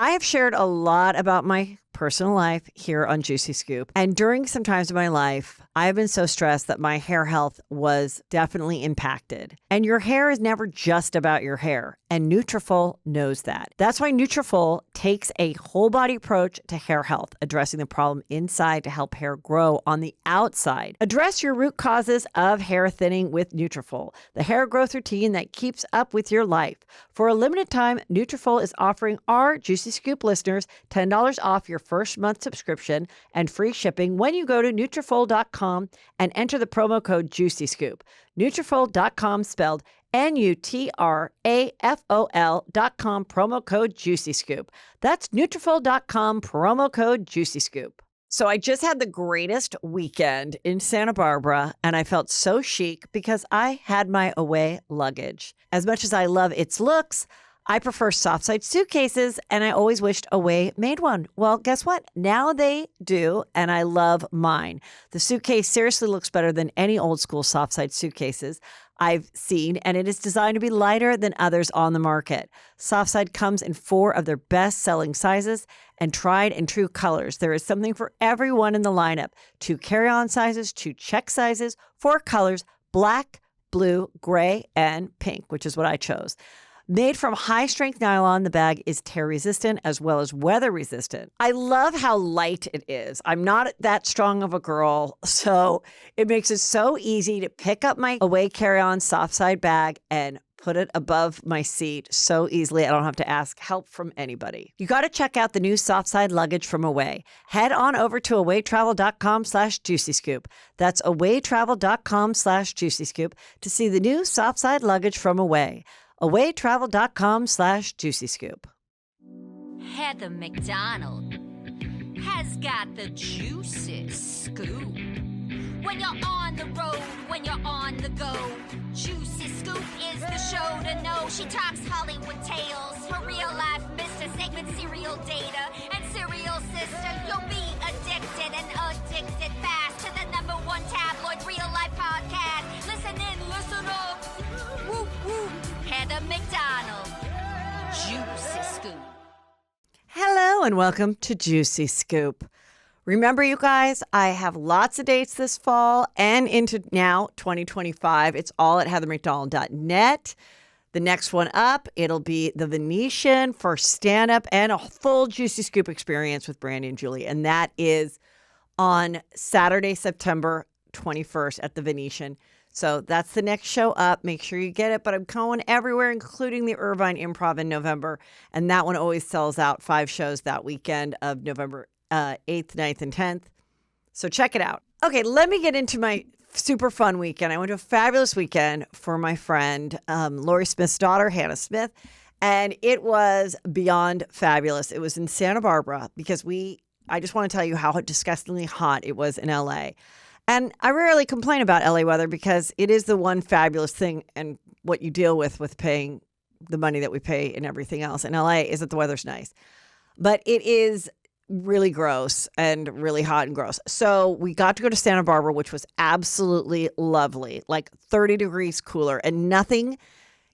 I have shared a lot about my personal life here on Juicy Scoop. And during some times of my life, I have been so stressed that my hair health was definitely impacted. And your hair is never just about your hair. And Nutrafol knows that. That's why Nutrafol takes a whole body approach to hair health, addressing the problem inside to help hair grow on the outside. Address your root causes of hair thinning with Nutrafol, the hair growth routine that keeps up with your life. For a limited time, Nutrafol is offering our Juicy Scoop listeners $10 off your first month subscription and free shipping when you go to Nutrafol.com and enter the promo code JuicyScoop. Nutrafol.com spelled Nutrafol.com, promo code JuicyScoop. That's Nutrafol.com, promo code JuicyScoop. So I just had the greatest weekend in Santa Barbara, and I felt so chic because I had my away luggage. As much as I love its looks, I prefer soft-side suitcases, and I always wished Away made one. Well, guess what? Now they do, and I love mine. The suitcase seriously looks better than any old-school soft-side suitcases I've seen, and it is designed to be lighter than others on the market. Softside comes in 4 of their best-selling sizes and tried and true colors. There is something for everyone in the lineup. 2 carry-on sizes, 2 check sizes, 4 colors, black, blue, gray, and pink, which is what I chose. Made from high-strength nylon, the bag is tear-resistant as well as weather-resistant. I love how light it is. I'm not that strong of a girl, so it makes it so easy to pick up my Away carry-on soft-side bag and put it above my seat so easily. I don't have to ask help from anybody. You got to check out the new soft-side luggage from Away. Head on over to awaytravel.com/juicyscoop. That's awaytravel.com/juicyscoop to see the new soft-side luggage from Away. awaytravel.com/juicyscoop. Heather McDonald has got the juiciest scoop. When you're on the road, when you're on the go, Juicy Scoop is the show to know. She talks Hollywood tales, her real life Mr. Segment serial data, and serial sister. You'll be addicted and addicted fast to the #1 tabloid real life podcast. Listen in, listen up. Whoop, whoop. Heather McDonald, Juicy Scoop. Hello and welcome to Juicy Scoop. Remember, you guys, I have lots of dates this fall and into now 2025. It's all at heathermcdonald.net. The next one up, it'll be the Venetian for stand-up and a full Juicy Scoop experience with Brandy and Julie. And that is on Saturday, September 21st at the Venetian. So that's the next show up. Make sure you get it. But I'm going everywhere, including the Irvine Improv in November. And that one always sells out 5 shows that weekend of November 8th, 9th, and 10th. So check it out. Okay, let me get into my super fun weekend. I went to a fabulous weekend for my friend, Lori Smith's daughter, Hannah Smith. And it was beyond fabulous. It was in Santa Barbara because I just want to tell you how disgustingly hot it was in LA. And I rarely complain about LA weather because it is the one fabulous thing and what you deal with paying the money that we pay and everything else in LA is that the weather's nice. But it is really gross and really hot and gross. So we got to go to Santa Barbara, which was absolutely lovely, like 30 degrees cooler. And nothing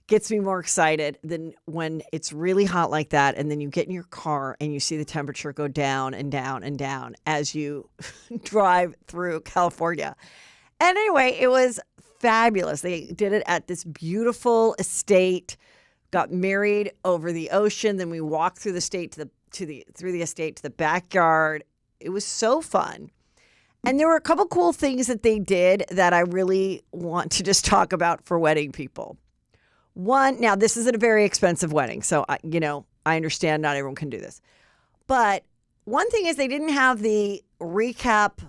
gets me more excited than when it's really hot like that. And then you get in your car and you see the temperature go down and down and down as you drive through California. And anyway, it was fabulous. They did it at this beautiful estate, got married over the ocean. Then we walked through the estate through the estate to the backyard. It was so fun. And there were a couple cool things that they did that I really want to just talk about for wedding people. One, now this is a very expensive wedding, so I understand not everyone can do this. But one thing is they didn't have the recap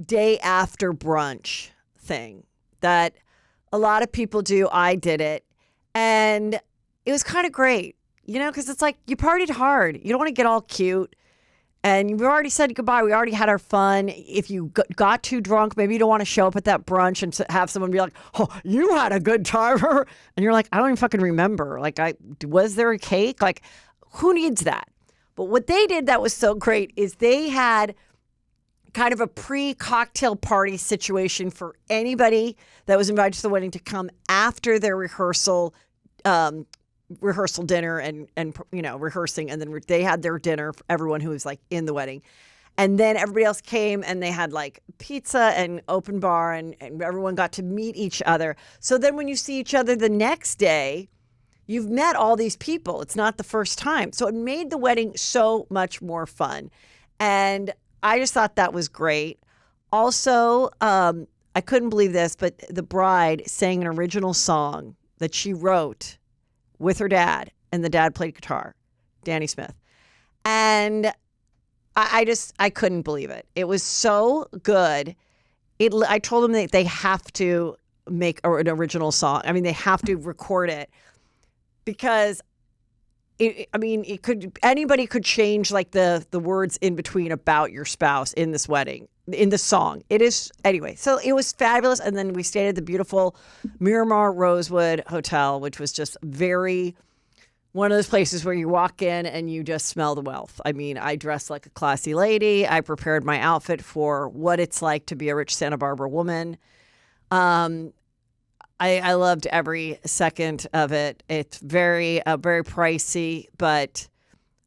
day after brunch thing that a lot of people do. I did it, and it was kind of great, because it's like you partied hard. You don't want to get all cute. And we already said goodbye. We already had our fun. If you got too drunk, maybe you don't want to show up at that brunch and have someone be like, "Oh, you had a good time." And you're like, "I don't even fucking remember. Was there a cake? Who needs that?" But what they did that was so great is they had kind of a pre-cocktail party situation for anybody that was invited to the wedding to come after their rehearsal rehearsal dinner and rehearsing, and then they had their dinner for everyone who was like in the wedding. And then everybody else came and they had like pizza and open bar and everyone got to meet each other. So then when you see each other the next day, you've met all these people. It's not the first time. So it made the wedding so much more fun. And I just thought that was great. Also, I couldn't believe this, but the bride sang an original song that she wrote with her dad, and the dad played guitar, Danny Smith. And I couldn't believe it. It was so good. I told them that they have to make an original song. I mean, they have to record it because anybody could change like the words in between about your spouse in this wedding, in the song. It is anyway. So it was fabulous. And then we stayed at the beautiful Miramar Rosewood Hotel, which was just one of those places where you walk in and you just smell the wealth. I mean, I dressed like a classy lady. I prepared my outfit for what it's like to be a rich Santa Barbara woman. I loved every second of it. It's very pricey, but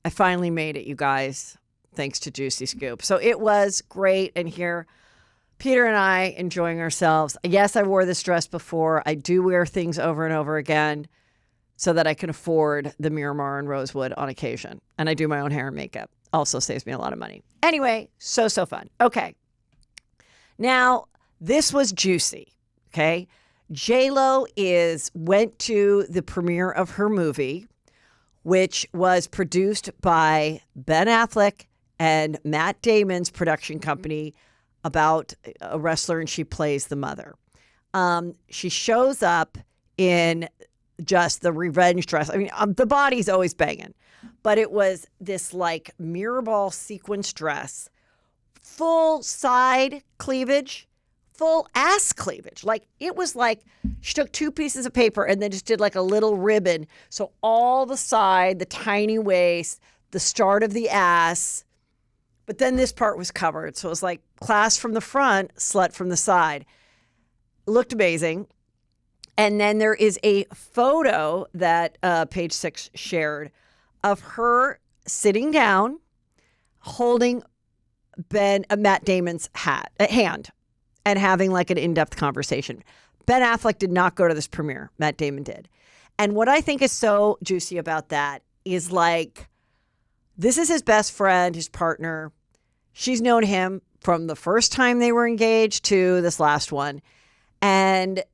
I finally made it, you guys, thanks to Juicy Scoop. So it was great. And here, Peter and I enjoying ourselves. Yes, I wore this dress before. I do wear things over and over again so that I can afford the Miramar and Rosewood on occasion. And I do my own hair and makeup. Also saves me a lot of money. Anyway, so fun. Okay. Now, this was juicy, okay? JLo went to the premiere of her movie, which was produced by Ben Affleck and Matt Damon's production company about a wrestler, and she plays the mother. She shows up in just the revenge dress. I mean, the body's always banging, but it was this like mirror ball sequence dress, full side cleavage, full ass cleavage. Like it was like she took two pieces of paper and then just did like a little ribbon. So all the side, the tiny waist, the start of the ass, but then this part was covered. So it was like class from the front, slut from the side. It looked amazing. And then there is a photo that Page Six shared of her sitting down, holding Matt Damon's hand, and having like an in-depth conversation. Ben Affleck did not go to this premiere. Matt Damon did. And what I think is so juicy about that is like, this is his best friend, his partner. She's known him from the first time they were engaged to this last one. And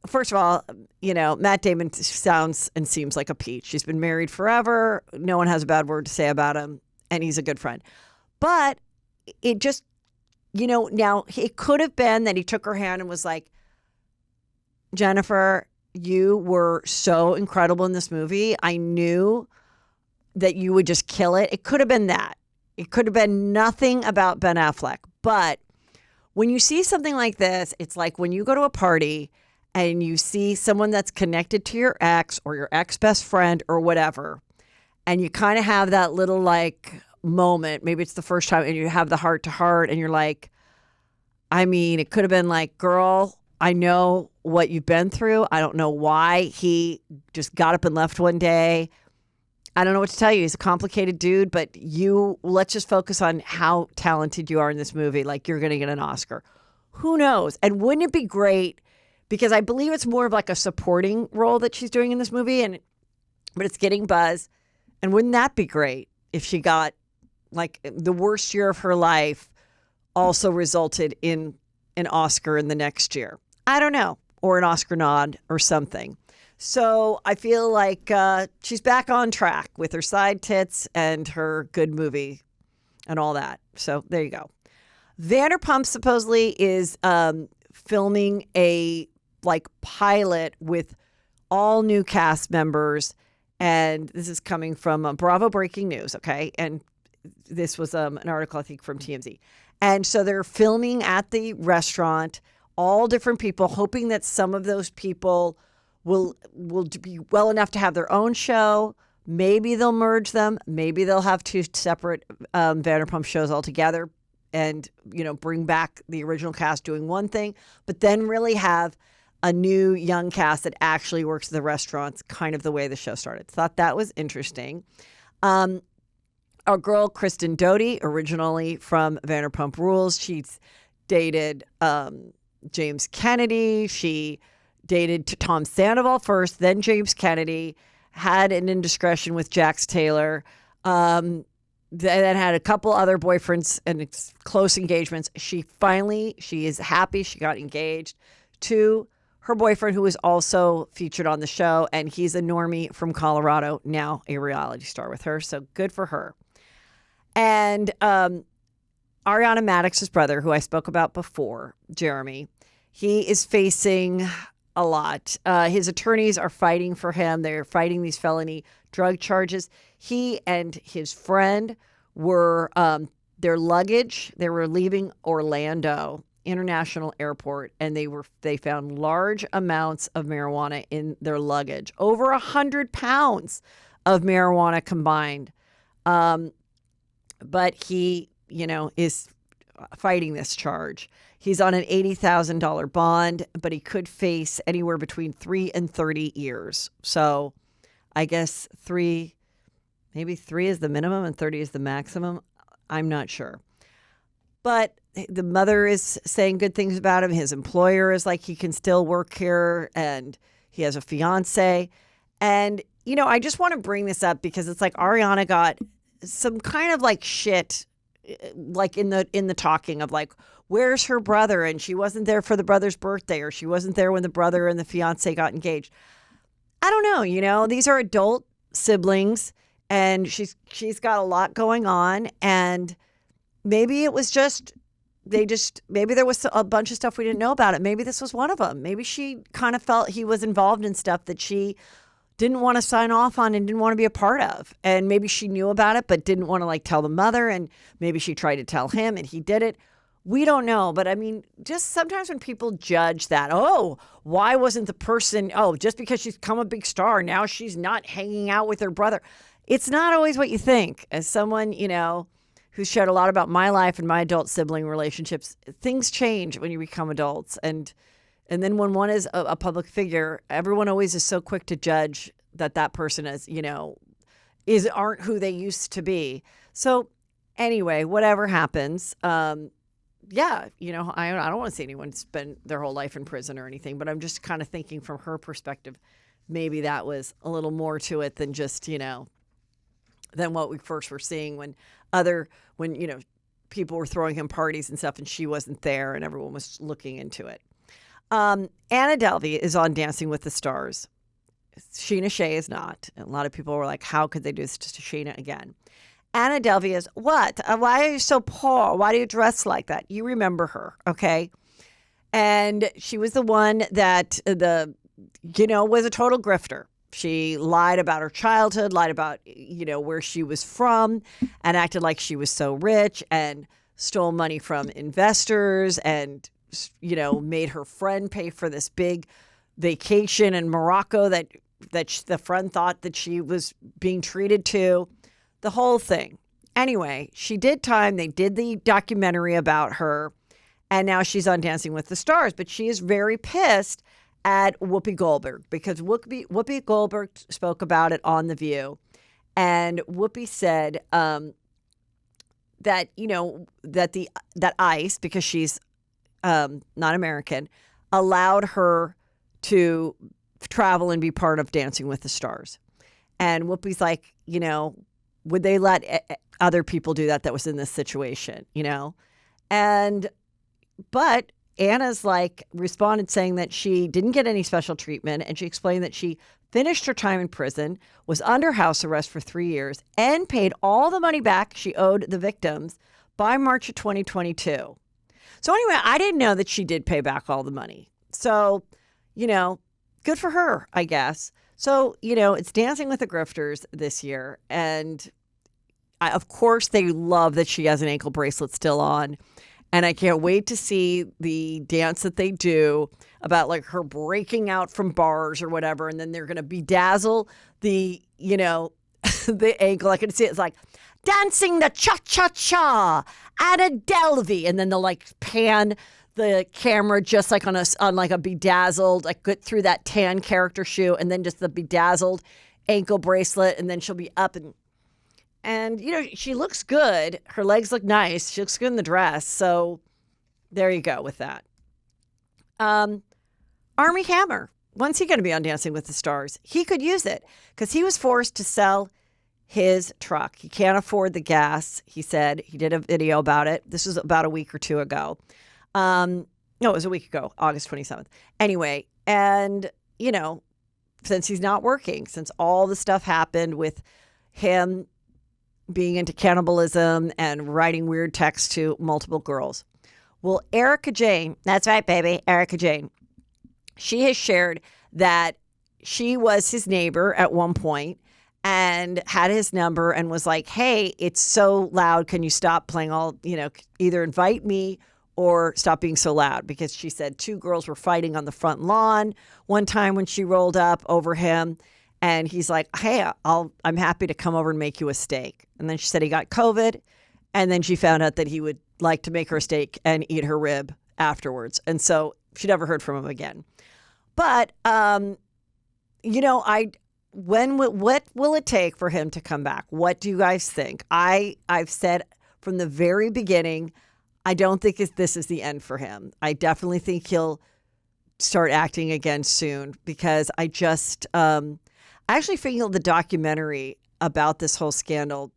first of all, Matt Damon sounds and seems like a peach. He's been married forever. No one has a bad word to say about him. And he's a good friend. But it just, now it could have been that he took her hand and was like, Jennifer, you were so incredible in this movie. I knew that you would just kill it. It could have been that. It could have been nothing about Ben Affleck. But when you see something like this, it's like when you go to a party and you see someone that's connected to your ex or your ex best friend or whatever, and you kind of have that little like moment, maybe it's the first time, and you have the heart to heart and you're like, I mean, it could have been like, girl, I know what you've been through. I don't know why he just got up and left one day. I don't know what to tell you. He's a complicated dude, but let's just focus on how talented you are in this movie. Like you're going to get an Oscar. Who knows? And wouldn't it be great? Because I believe it's more of like a supporting role that she's doing in this movie, but it's getting buzz. And wouldn't that be great if she got like the worst year of her life also resulted in an Oscar in the next year? I don't know. Or an Oscar nod or something. So I feel like she's back on track with her side tits and her good movie and all that. So there you go. Vanderpump supposedly is filming a pilot with all new cast members. And this is coming from Bravo Breaking News, okay? And this was an article, I think, from TMZ. And so they're filming at the restaurant, all different people, hoping that some of those people will be well enough to have their own show. Maybe they'll merge them. Maybe they'll have two separate Vanderpump shows altogether and, bring back the original cast doing one thing, but then really have a new young cast that actually works at the restaurants, kind of the way the show started. Thought that was interesting. Our girl, Kristen Doty, originally from Vanderpump Rules, she's dated James Kennedy. She dated Tom Sandoval first, then James Kennedy, had an indiscretion with Jax Taylor, then had a couple other boyfriends and close engagements. She is happy she got engaged to her boyfriend, who is also featured on the show, and he's a normie from Colorado, now a reality star with her, so good for her. And Ariana Maddox's brother, who I spoke about before, Jeremy, he is facing a lot. His attorneys are fighting for him. They're fighting these felony drug charges. He and his friend were their luggage. They were leaving Orlando International Airport, and they found large amounts of marijuana in their luggage, over 100 pounds of marijuana combined. But he, is fighting this charge. He's on an $80,000 bond, but he could face anywhere between 3 and 30 years. So I guess maybe 3 is the minimum and 30 is the maximum. I'm not sure. But the mother is saying good things about him. His employer is like, he can still work here, and he has a fiance. And, I just want to bring this up because it's like Ariana got some kind of like shit, like in the talking of like, where's her brother? And she wasn't there for the brother's birthday, or she wasn't there when the brother and the fiance got engaged. I don't know. These are adult siblings, and she's got a lot going on, and maybe it was maybe there was a bunch of stuff we didn't know about it. Maybe this was one of them. Maybe she kind of felt he was involved in stuff that she didn't want to sign off on and didn't want to be a part of. And maybe she knew about it, but didn't want to like tell the mother. And maybe she tried to tell him and he did it. We don't know. But I mean, just sometimes when people judge that, why wasn't the person, just because she's become a big star, now she's not hanging out with her brother. It's not always what you think. As someone, who's shared a lot about my life and my adult sibling relationships, things change when you become adults. And then when one is a public figure, everyone always is so quick to judge that person aren't who they used to be. So anyway, whatever happens, I don't want to see anyone spend their whole life in prison or anything, but I'm just kind of thinking from her perspective, maybe that was a little more to it than just, than what we first were seeing when people were throwing him parties and stuff and she wasn't there and everyone was looking into it. Anna Delvey is on Dancing with the Stars. Sheena Shea is not. And a lot of people were like, how could they do this to Sheena again? Anna Delvey is, what? Why are you so poor? Why do you dress like that? You remember her, okay? And she was the one that was a total grifter. She lied about her childhood, lied about, where she was from, and acted like she was so rich and stole money from investors and made her friend pay for this big vacation in Morocco that the friend thought that she was being treated to, the whole thing. Anyway, she did time. They did the documentary about her, and now she's on Dancing with the Stars. But she is very pissed at Whoopi Goldberg because Whoopi Goldberg spoke about it on The View, and Whoopi said that ICE, because she's not American, allowed her to travel and be part of Dancing with the Stars. And Whoopi's like, would they let other people do that was in this situation, but Anna's responded saying that she didn't get any special treatment. And she explained that she finished her time in prison, was under house arrest for 3 years, and paid all the money back she owed the victims by March of 2022. So anyway, I didn't know that she did pay back all the money. So, good for her, I guess. So, it's Dancing with the Grifters this year. And of course, they love that she has an ankle bracelet still on. And I can't wait to see the dance that they do about her breaking out from bars or whatever. And then they're going to bedazzle the, the ankle. I can see it's like dancing the cha-cha-cha, Anna Delvey. And then they'll pan the camera just like on like a bedazzled, like get through that tan character shoe, and then just the bedazzled ankle bracelet, and then she'll be up and you know, she looks good. Her legs look nice. She looks good in the dress. So there you go with that. Armie Hammer. When's he going to be on Dancing with the Stars? He could use it because he was forced to sell his truck. He can't afford the gas. He said he did a video about it. This was about a week or two ago. No, it was a week ago, August 27th. Anyway, and, you know, since he's not working, since all the stuff happened with him being into cannibalism and writing weird texts to multiple girls. Well, Erica Jane, that's right, baby, Erica Jane, she has shared that she was his neighbor at one point and had his number and was like, hey, it's so loud. Can you stop playing all, you know, either invite me or stop being so loud? Because she said 2 girls were fighting on the front lawn one time when she rolled up over him. And he's like, hey, I'm happy to come over and make you a steak. And then she said he got COVID. And then she found out that he would like to make her a steak and eat her rib afterwards. And so she never heard from him again. But, you know, what will it take for him to come back? What do you guys think? I've said from the very beginning, I don't think this is the end for him. I definitely think he'll start acting again soon because I actually feel the documentary about this whole scandal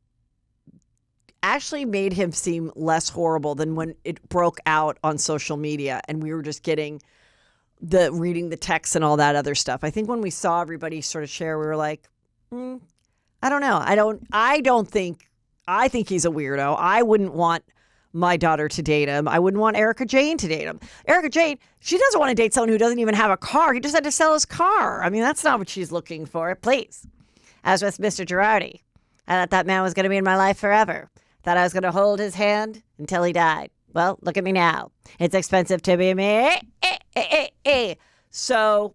actually made him seem less horrible than when it broke out on social media and we were just getting reading the text and all that other stuff. I think when we saw everybody sort of share, we were like, I don't know. I think he's a weirdo. I wouldn't want my daughter to date him. I wouldn't want Erica Jane to date him. Erica Jane, she doesn't want to date someone who doesn't even have a car. He just had to sell his car. I mean, that's not what she's looking for. Please. As with Mr. Girardi, I thought that man was going to be in my life forever. Thought I was going to hold his hand until he died. Well, look at me now. It's expensive to be me. So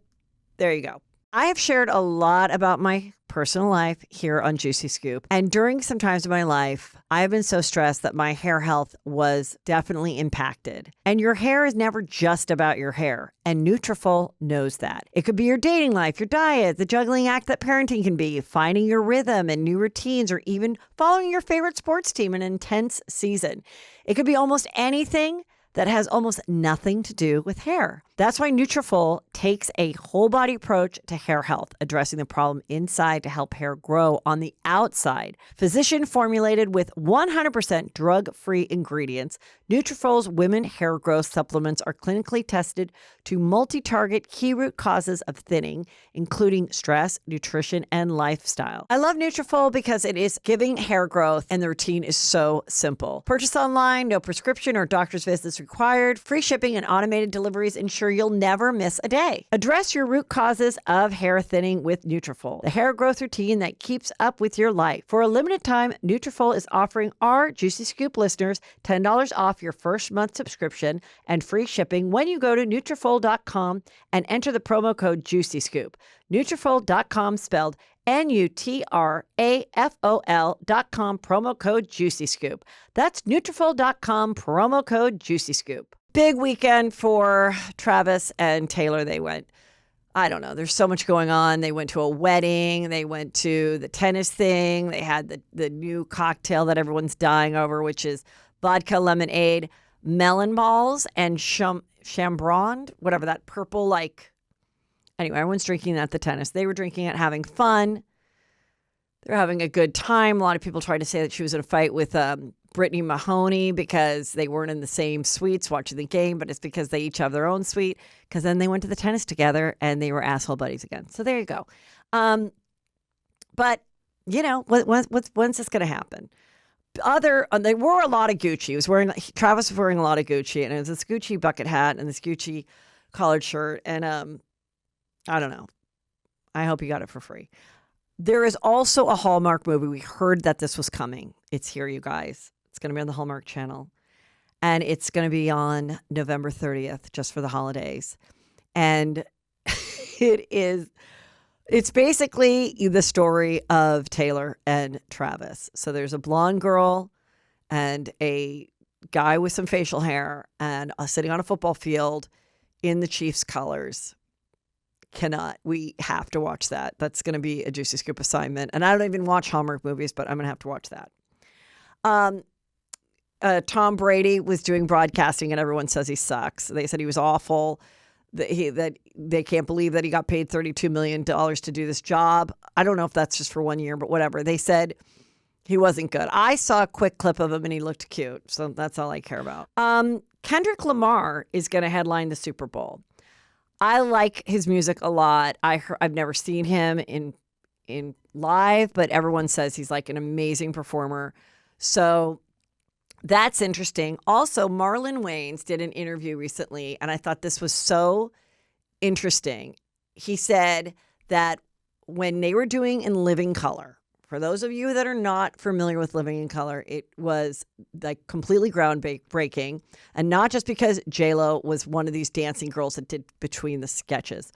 there you go. I have shared a lot about my personal life here on Juicy Scoop. And during some times of my life, I've been so stressed that my hair health was definitely impacted. And your hair is never just about your hair. And Nutrafol knows that. It could be your dating life, your diet, the juggling act that parenting can be, finding your rhythm and new routines, or even following your favorite sports team in an intense season. It could be almost anything that has almost nothing to do with hair. That's why Nutrafol takes a whole body approach to hair health, addressing the problem inside to help hair grow on the outside. Physician formulated with 100% drug-free ingredients, Nutrafol's women hair growth supplements are clinically tested to multi-target key root causes of thinning, including stress, nutrition, and lifestyle. I love Nutrafol because it is giving hair growth and the routine is so simple. Purchase online, no prescription or doctor's visits required, free shipping and automated deliveries ensure you'll never miss a day. Address your root causes of hair thinning with Nutrafol, the hair growth routine that keeps up with your life. For a limited time, Nutrafol is offering our Juicy Scoop listeners $10 off your first month subscription and free shipping when you go to Nutrafol.com and enter the promo code Juicy Scoop. Nutrafol.com spelled Nutrafol.com, promo code Juicy Scoop. That's Nutrafol.com, promo code Juicy Scoop. Big weekend for Travis and Taylor. They went, I don't know, there's so much going on. They went to a wedding. They went to the tennis thing. They had the new cocktail that everyone's dying over, which is vodka lemonade, melon balls, and chambrand, whatever that purple, like, anyway, everyone's drinking at the tennis. They were drinking it, having fun. They're having a good time. A lot of people tried to say that she was in a fight with Brittany Mahoney because they weren't in the same suites watching the game, but it's because they each have their own suite, because then they went to the tennis together and they were asshole buddies again. So there you go. But, you know, when's this going to happen? They wore a lot of Gucci. Travis was wearing a lot of Gucci, and it was this Gucci bucket hat and this Gucci collared shirt. And I don't know. I hope you got it for free. There is also a Hallmark movie. We heard that this was coming. It's here, you guys. It's going to be on the Hallmark Channel. And it's going to be on November 30th, just for the holidays. And it's basically the story of Taylor and Travis. So there's a blonde girl and a guy with some facial hair and sitting on a football field in the Chiefs colors. We have to watch that. That's going to be a Juicy Scoop assignment. And I don't even watch Hallmark movies, but I'm going to have to watch that. Tom Brady was doing broadcasting and everyone says he sucks. They said he was awful, that they can't believe that he got paid $32 million to do this job. I don't know if that's just for 1 year, but whatever. They said he wasn't good. I saw a quick clip of him and he looked cute. So that's all I care about. Kendrick Lamar is going to headline the Super Bowl. I like his music a lot. I've never seen him in live, but everyone says he's like an amazing performer. So that's interesting. Also, Marlon Wayans did an interview recently, and I thought this was so interesting. He said that when they were doing In Living Color, for those of you that are not familiar with Living in Color, it was like completely groundbreaking. And not just because JLo was one of these dancing girls that did between the sketches.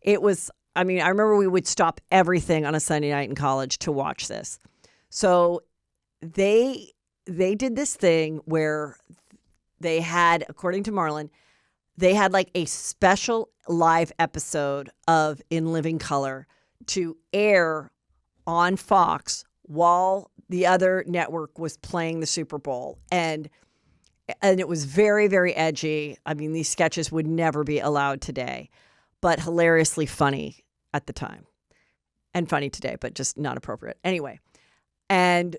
It was, I remember we would stop everything on a Sunday night in college to watch this. So they did this thing where they had, according to Marlon, they had like a special live episode of In Living Color to air on Fox while the other network was playing the Super Bowl. And it was very, very edgy. These sketches would never be allowed today, but hilariously funny at the time. And funny today, but just not appropriate. Anyway. And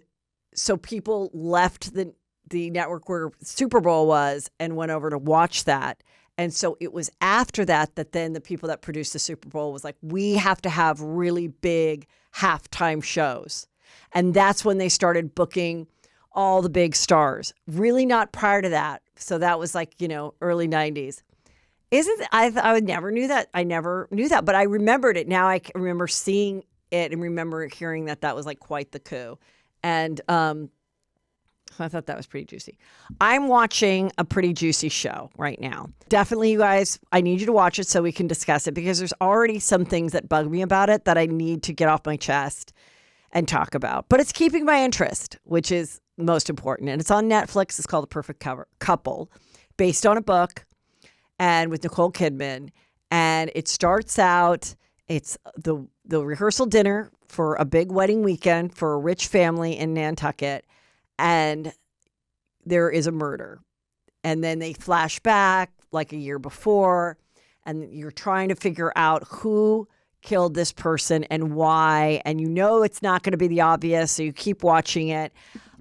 so people left the network where Super Bowl was and went over to watch that. And so it was after that then the people that produced the Super Bowl was like, we have to have really big halftime shows. And that's when they started booking all the big stars. Really not prior to that. So that was like, early 90s. I never knew that. I never knew that, but I remembered it. Now I remember seeing it and remember hearing that was like quite the coup. And I thought that was pretty juicy. I'm watching a pretty juicy show right now. Definitely, you guys, I need you to watch it so we can discuss it because there's already some things that bug me about it that I need to get off my chest and talk about. But it's keeping my interest, which is most important. And it's on Netflix. It's called The Perfect Couple, based on a book and with Nicole Kidman. And it starts out, it's the rehearsal dinner for a big wedding weekend for a rich family in Nantucket. And there is a murder. And then they flash back like a year before, and you're trying to figure out who killed this person and why. And it's not going to be the obvious, so you keep watching it.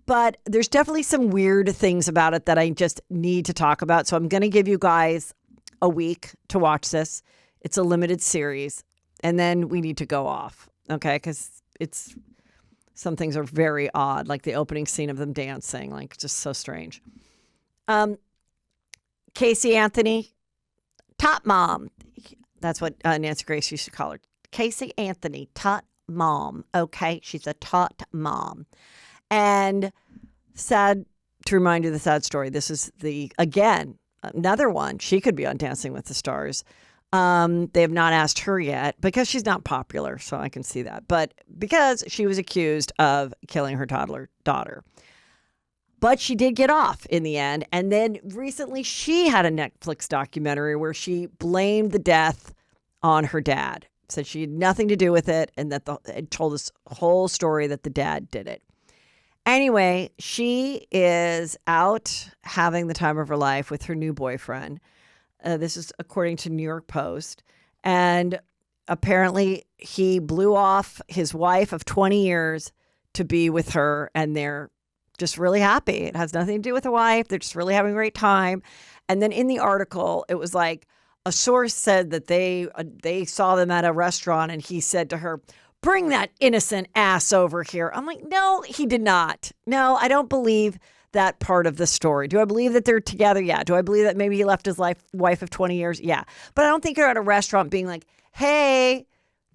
But there's definitely some weird things about it that I just need to talk about. So I'm going to give you guys a week to watch this. It's a limited series. And then we need to go off, okay? Because some things are very odd, like the opening scene of them dancing, like just so strange. Casey Anthony, top mom. That's what Nancy Grace used to call her. Casey Anthony, tot mom. Okay, she's a tot mom. And sad to remind you of the sad story. This is another one. She could be on Dancing with the Stars. They have not asked her yet because she's not popular, so I can see that. But because she was accused of killing her toddler daughter. But she did get off in the end. And then recently she had a Netflix documentary where she blamed the death on her dad. Said she had nothing to do with it and that it told this whole story that the dad did it. Anyway, she is out having the time of her life with her new boyfriend. This is according to New York Post. And apparently he blew off his wife of 20 years to be with her. And they're just really happy. It has nothing to do with the wife. They're just really having a great time. And then in the article, it was like a source said that they saw them at a restaurant and he said to her, "Bring that innocent ass over here." I'm like, no, he did not. No, I don't believe that part of the story. Do I believe that they're together? Yeah. Do I believe that maybe he left his wife of 20 years? Yeah. But I don't think you're at a restaurant being like, hey,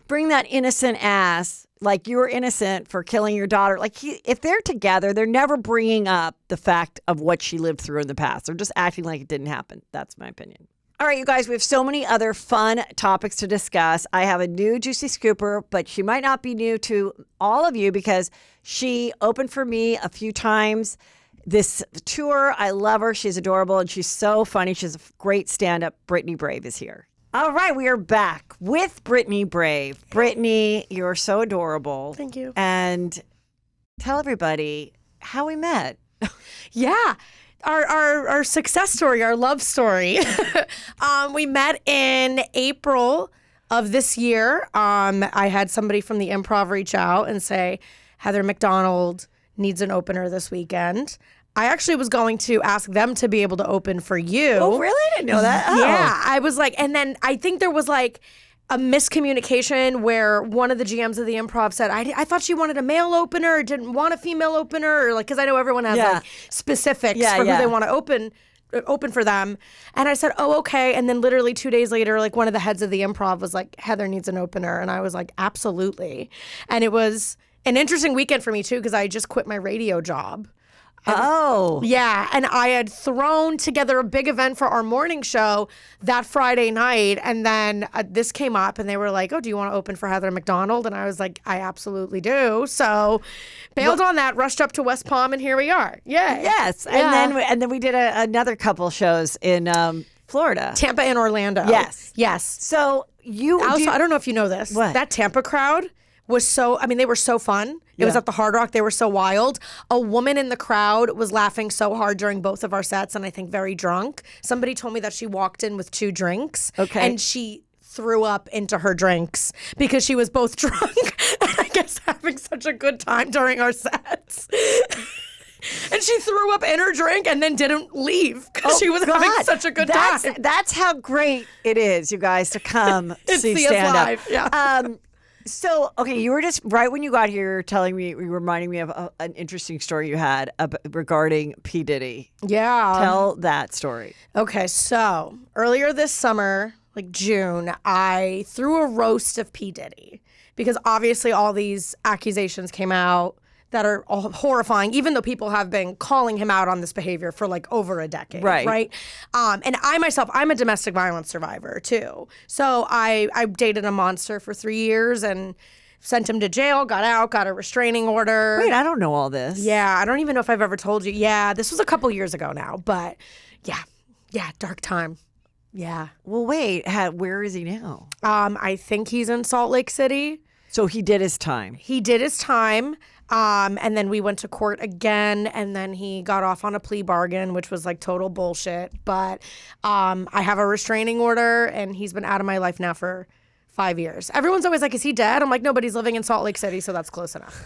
bring that innocent ass. Like you were innocent for killing your daughter. Like if they're together, they're never bringing up the fact of what she lived through in the past. They're just acting like it didn't happen. That's my opinion. All right, you guys, we have so many other fun topics to discuss. I have a new Juicy Scooper, but she might not be new to all of you because she opened for me a few times this tour. I love her. She's adorable and she's so funny. She's a great stand-up. Brittany Brave is here. All right, we are back with Brittany Brave. Brittany, you're so adorable. Thank you. And tell everybody how we met. Yeah. Our success story, our love story. We met in April of this year. I had somebody from the Improv reach out and say, Heather McDonald needs an opener this weekend. I actually was going to ask them to be able to open for you. Oh, really? I didn't know that. Yeah. I was like, and then I think there was like a miscommunication where one of the GMs of the Improv said, I thought she wanted a male opener, or didn't want a female opener, or like, because I know everyone has like specifics for who they want to open for them. And I said, oh, okay. And then literally 2 days later, like one of the heads of the Improv was like, Heather needs an opener. And I was like, absolutely. And it was an interesting weekend for me too, because I just quit my radio job. Yeah. And I had thrown together a big event for our morning show that Friday night. And then this came up and they were like, oh, do you want to open for Heather McDonald? And I was like, I absolutely do. So bailed on that, rushed up to West Palm, and here we are. Yeah. Yes. Yeah. And then we did another couple shows in Florida. Tampa and Orlando. Yes. Yes. So I don't know if you know this. What? That Tampa crowd was they were so fun. It was at the Hard Rock. They were so wild. A woman in the crowd was laughing so hard during both of our sets, and I think very drunk. Somebody told me that she walked in with 2 drinks. Okay. And she threw up into her drinks because she was both drunk and I guess having such a good time during our sets. And she threw up in her drink and then didn't leave because she was having such a good time. That's how great it is, you guys, to come see us stand-up. live. Yeah. So, okay, you were just, right when you got here, you were reminding me of an interesting story you had regarding P. Diddy. Yeah. Tell that story. Okay, so earlier this summer, like June, I threw a roast of P. Diddy because obviously all these accusations came out that are all horrifying, even though people have been calling him out on this behavior for like over a decade. Right. And I myself, I'm a domestic violence survivor too. So I dated a monster for 3 years and sent him to jail, got out, got a restraining order. Wait, I don't know all this. Yeah, I don't even know if I've ever told you. Yeah, this was a couple years ago now, but yeah, dark time. Yeah. Well, wait, where is he now? I think he's in Salt Lake City. So he did his time. He did his time. And then we went to court again, and then he got off on a plea bargain, which was like total bullshit. But I have a restraining order, and he's been out of my life now for 5 years. Everyone's always like, is he dead? I'm like, no, but he's living in Salt Lake City, so that's close enough.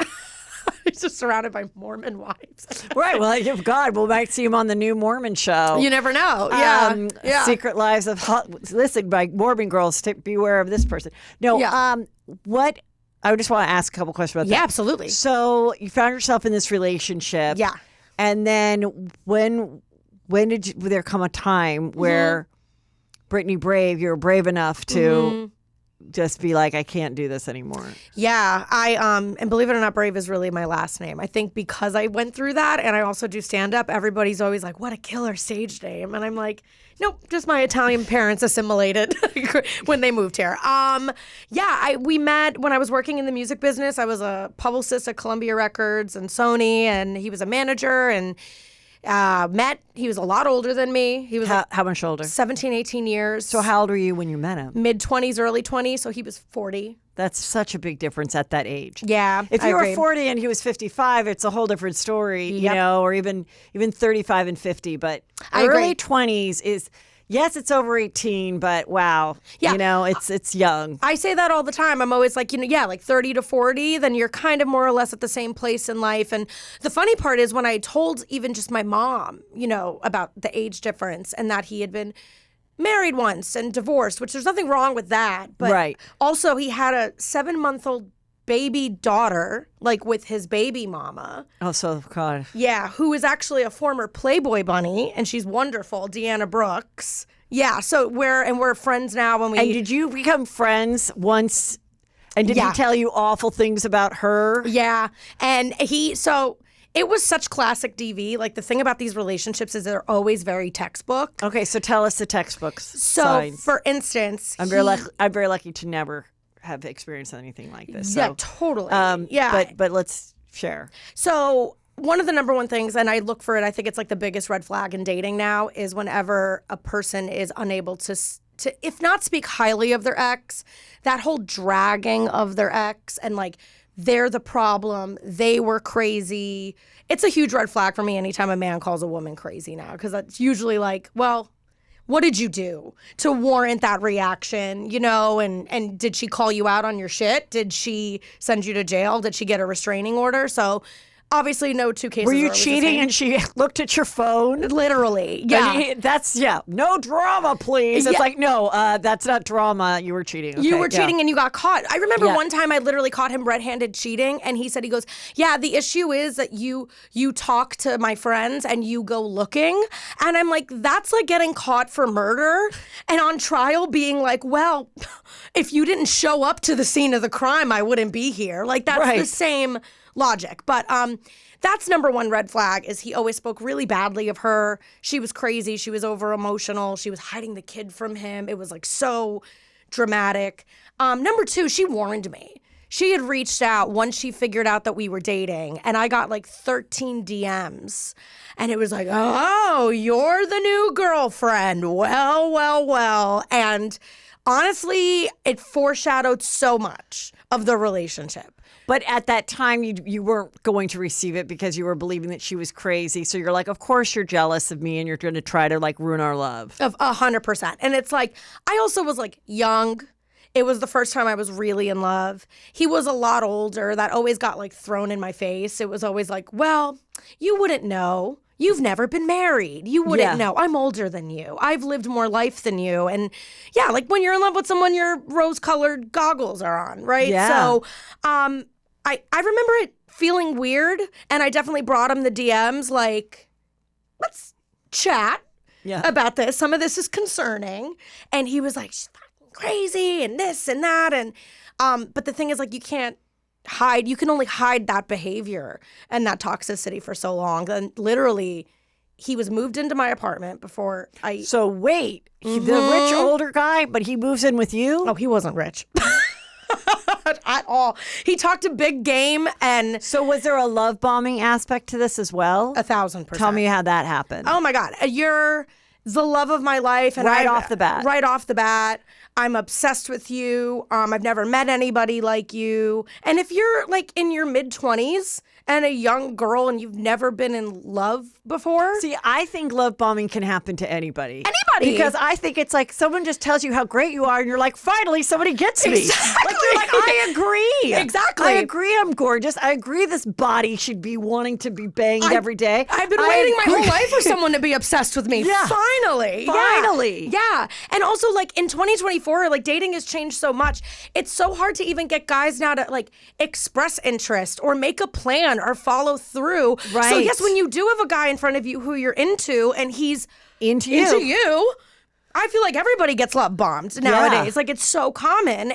He's just surrounded by Mormon wives. Right. Well, if God, we might see him on the new Mormon show. You never know. Yeah. Secret Lives of Listen, by Mormon girls, beware of this person. No. Yeah. What? I just want to ask a couple questions about that. Yeah, absolutely. So you found yourself in this relationship. Yeah. And then when did there come a time where Brittany Brave, you were brave enough to just be like, I can't do this anymore? Yeah, and believe it or not, Brave is really my last name. I think because I went through that, and I also do stand-up, everybody's always like, what a killer stage name. And I'm like, nope, just my Italian parents assimilated when they moved here. We met when I was working in the music business. I was a publicist at Columbia Records and Sony, and he was a manager, and met. He was a lot older than me. He was how much older? 17, 18 years. So how old were you when you met him? Mid-20s, early 20s, so he was 40. That's such a big difference at that age. Yeah, if you were 40 and he was 55, it's a whole different story, you know, or even 35 and 50. But early 20s is, yes, it's over 18, but wow, you know, it's young. I say that all the time. I'm always like, like 30 to 40, then you're kind of more or less at the same place in life. And the funny part is when I told even just my mom, about the age difference and that he had been married once and divorced, which there's nothing wrong with that. But also he had a 7-month-old baby daughter, like with his baby mama. Oh, so God. Yeah, who is actually a former Playboy bunny, and she's wonderful, Deanna Brooks. Yeah, so we're friends now. And did you become friends once? And did he tell you awful things about her? Yeah, and it was such classic DV. Like, the thing about these relationships is they're always very textbook. Okay, so tell us the textbooks. So, signs. For instance, I'm very lucky to never have experienced anything like this. So, yeah, totally. Yeah, but let's share. So one of the number one things, and I look for it, I think it's like the biggest red flag in dating now, is whenever a person is unable to if not speak highly of their ex, that whole dragging of their ex and like they're the problem, they were crazy. It's a huge red flag for me anytime a man calls a woman crazy now, because that's usually like, well, what did you do to warrant that reaction, you know? And did she call you out on your shit? Did she send you to jail? Did she get a restraining order? So obviously no two cases. Were you are always the cheating same. and she looked at your phone? Literally, yeah. That's, no drama, please. It's Yeah. like, no, that's not drama. You were cheating. You Okay, were cheating and you got caught. I remember Yeah. one time I literally caught him red-handed cheating, and he goes, yeah, the issue is that you talk to my friends and you go looking. And I'm like, that's like getting caught for murder and on trial being like, well, if you didn't show up to the scene of the crime, I wouldn't be here. Like, that's Right. the same logic. But that's number one red flag, is he always spoke really badly of her. She was crazy. She was over emotional. She was hiding the kid from him. It was like so dramatic. Number two, she warned me. She had reached out once she figured out that we were dating, and I got like 13 DMs. And it was like, oh, you're the new girlfriend. Well. And honestly, it foreshadowed so much of the relationship. But at that time, you weren't going to receive it because you were believing that she was crazy. So you're like, of course you're jealous of me and you're going to try to like ruin our love. Of 100%. And it's like, I also was like young. It was the first time I was really in love. He was a lot older. That always got like thrown in my face. It was always like, well, you wouldn't know. You've never been married. You wouldn't know. I'm older than you. I've lived more life than you. And yeah, like when you're in love with someone, your rose-colored goggles are on, right? Yeah. So I remember it feeling weird, and I definitely brought him the DMs like, let's chat about this. Some of this is concerning. And he was like, she's fucking crazy and this and that. And but the thing is, like, you can't hide. You can only hide that behavior and that toxicity for so long. And literally, he was moved into my apartment before I... So wait, the rich older guy, but he moves in with you? Oh, he wasn't rich. At all. He talked a big game, and So was there a love bombing aspect to this as well? 1,000%. Tell me how that happened. Oh my God. You're the love of my life. And Right off the bat. Right off the bat. I'm obsessed with you. I've never met anybody like you. And if you're like in your mid-20s and a young girl and you've never been in love before. See, I think love bombing can happen to anybody. Anybody. Because I think it's like someone just tells you how great you are and you're like, finally, somebody gets me. Exactly. Like, you're like, I agree. Exactly. I agree I'm gorgeous. I agree this body should be wanting to be banged every day. I've been waiting my whole life for someone to be obsessed with me. Yeah. Finally. Finally. Yeah. And also, like, in 2024, like, dating has changed so much. It's so hard to even get guys now to, like, express interest or make a plan or follow through. Right. So, yes, when you do have a guy in front of you who you're into and he's Into you. I feel like everybody gets love bombed nowadays. Like, it's so common.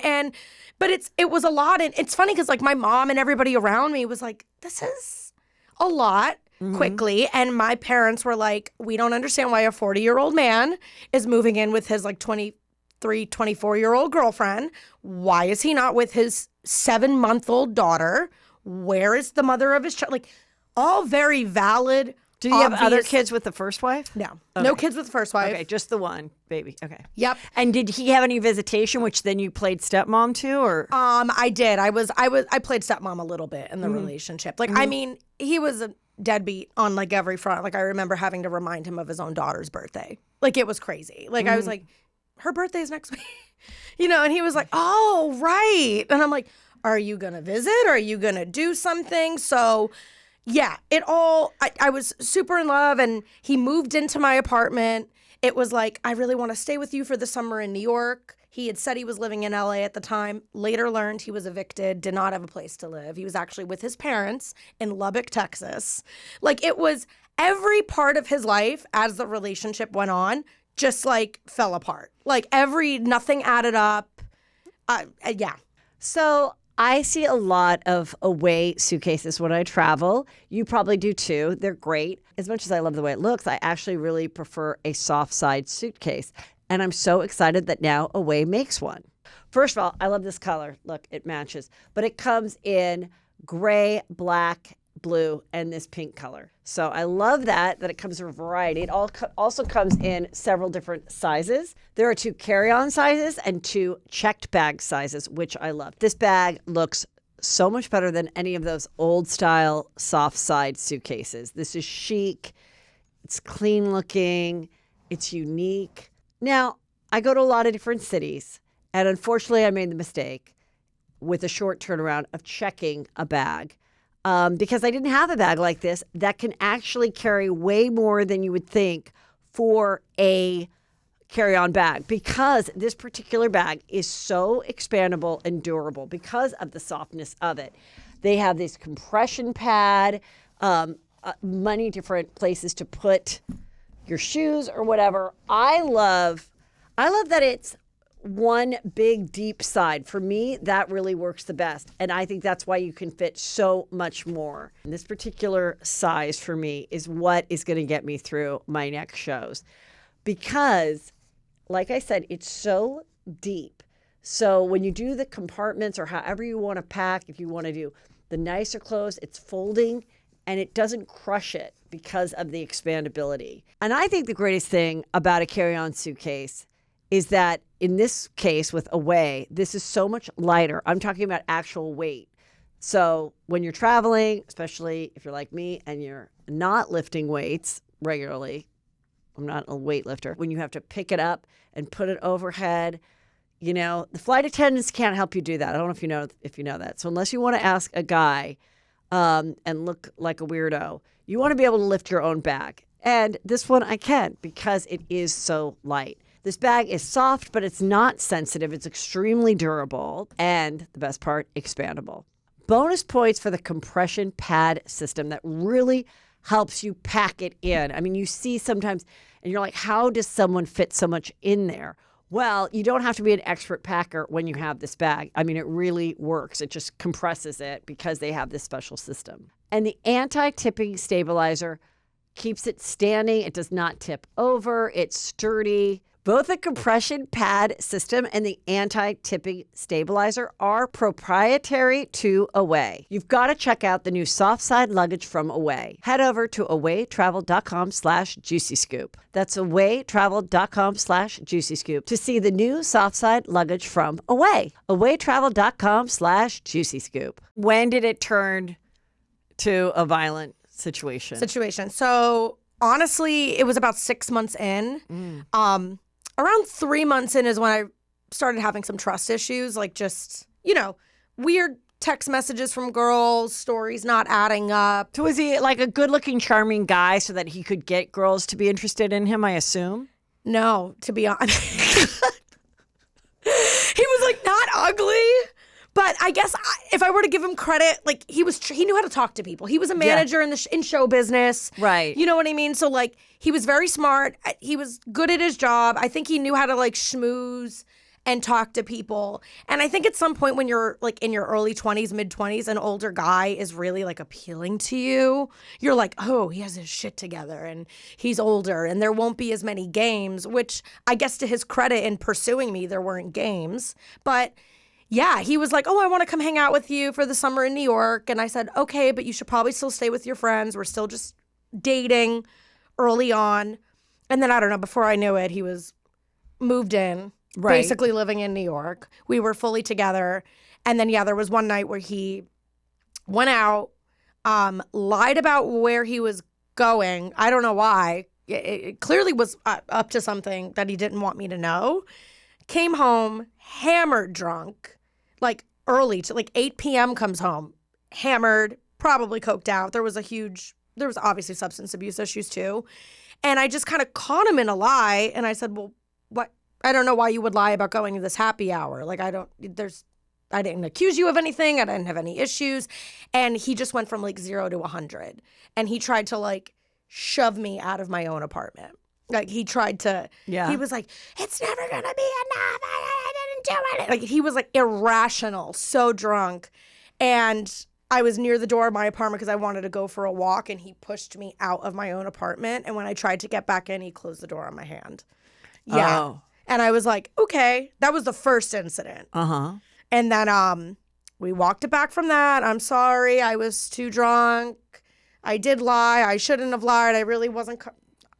But it was a lot. And it's funny because, like, my mom and everybody around me was like, this is a lot. Quickly. And my parents were like, we don't understand why a 40-year-old man is moving in with his like 23, 24-year-old girlfriend. Why is he not with his 7-month-old daughter? Where is the mother of his child? Like, all very valid. Do you have other kids with the first wife? No. No kids with the first wife. Okay, just the one baby. Okay. Yep. And did he have any visitation, which then you played stepmom to, or? I did. I played stepmom a little bit in the relationship. Like, I mean, he was a deadbeat on like every front. Like, I remember having to remind him of his own daughter's birthday. Like, it was crazy. Like, I was like, her birthday is next week. And he was like, oh, right. And I'm like, are you going to visit? Are you going to do something? So, yeah, I was super in love, and he moved into my apartment. It was like, I really want to stay with you for the summer in New York. He had said he was living in LA at the time. Later learned he was evicted, did not have a place to live. He was actually with his parents in Lubbock, Texas. Like, it was every part of his life as the relationship went on just like fell apart. Like, nothing added up. Yeah. So I see a lot of away suitcases when I travel. You probably do too. They're great. As much as I love the way it looks, I actually really prefer a soft side suitcase. And I'm so excited that now Away makes one. First of all, I love this color. Look, it matches. But it comes in gray, black, blue, and this pink color. So I love that it comes in a variety. It also comes in several different sizes. There are 2 carry-on sizes and 2 checked bag sizes, which I love. This bag looks so much better than any of those old style soft side suitcases. This is chic. It's clean looking. It's unique. Now, I go to a lot of different cities, and unfortunately I made the mistake with a short turnaround of checking a bag because I didn't have a bag like this that can actually carry way more than you would think for a carry-on bag, because this particular bag is so expandable and durable because of the softness of it. They have this compression pad, many different places to put your shoes or whatever. I love that it's one big deep side. For me, that really works the best. And I think that's why you can fit so much more. And this particular size for me is what is going to get me through my next shows. Because, like I said, it's so deep. So when you do the compartments or however you want to pack, if you want to do the nicer clothes, it's folding and it doesn't crush it because of the expandability. And I think the greatest thing about a carry-on suitcase is that in this case with Away, this is so much lighter. I'm talking about actual weight. So when you're traveling, especially if you're like me and you're not lifting weights regularly, I'm not a weightlifter, when you have to pick it up and put it overhead, you know, the flight attendants can't help you do that. I don't know if you know that. So unless you want to ask a guy and look like a weirdo, you want to be able to lift your own bag. And this one I can because it is so light. This bag is soft, but it's not sensitive. It's extremely durable. And the best part, expandable. Bonus points for the compression pad system that really helps you pack it in. I mean, you see sometimes, and you're like, how does someone fit so much in there? Well, you don't have to be an expert packer when you have this bag. I mean, it really works. It just compresses it because they have this special system. And the anti-tipping stabilizer keeps it standing. It does not tip over. It's sturdy. Both the compression pad system and the anti-tipping stabilizer are proprietary to Away. You've got to check out the new soft side luggage from Away. Head over to awaytravel.com/juicyscoop. That's awaytravel.com/juicyscoop to see the new soft side luggage from Away. awaytravel.com/juicyscoop. When did it turn to a violent situation? So honestly, it was about 6 months in. Around 3 months in is when I started having some trust issues, like just, you know, weird text messages from girls, stories not adding up. So was he like a good-looking, charming guy so that he could get girls to be interested in him, I assume? No, to be honest. He was like not ugly. But I guess if I were to give him credit, like he knew how to talk to people. He was a manager in show business. Right. You know what I mean? So like he was very smart. He was good at his job. I think he knew how to like schmooze and talk to people. And I think at some point when you're like in your early 20s, mid 20s, an older guy is really like appealing to you. You're like, oh, he has his shit together and he's older and there won't be as many games, which I guess to his credit in pursuing me, there weren't games. But yeah, he was like, oh, I want to come hang out with you for the summer in New York. And I said, okay, but you should probably still stay with your friends. We're still just dating early on. And then I don't know, before I knew it, he was moved in, basically living in New York. We were fully together. And then, yeah, there was one night where he went out, lied about where he was going. I don't know why. It clearly was up to something that he didn't want me to know. Came home, hammered drunk. Like early to like 8 p.m. comes home, hammered, probably coked out. There was obviously substance abuse issues too. And I just kind of caught him in a lie. And I said, well, what? I don't know why you would lie about going to this happy hour. Like I didn't accuse you of anything. I didn't have any issues. And he just went from like 0 to 100. And he tried to like shove me out of my own apartment. Like he tried to, he was like, it's never going to be enough. I didn't do it. Like he was like irrational, so drunk. And I was near the door of my apartment because I wanted to go for a walk and he pushed me out of my own apartment. And when I tried to get back in, he closed the door on my hand. Yeah. Oh. And I was like, okay, that was the first incident. Uh-huh. And then We walked it back from that. I'm sorry. I was too drunk. I did lie. I shouldn't have lied. I really wasn't.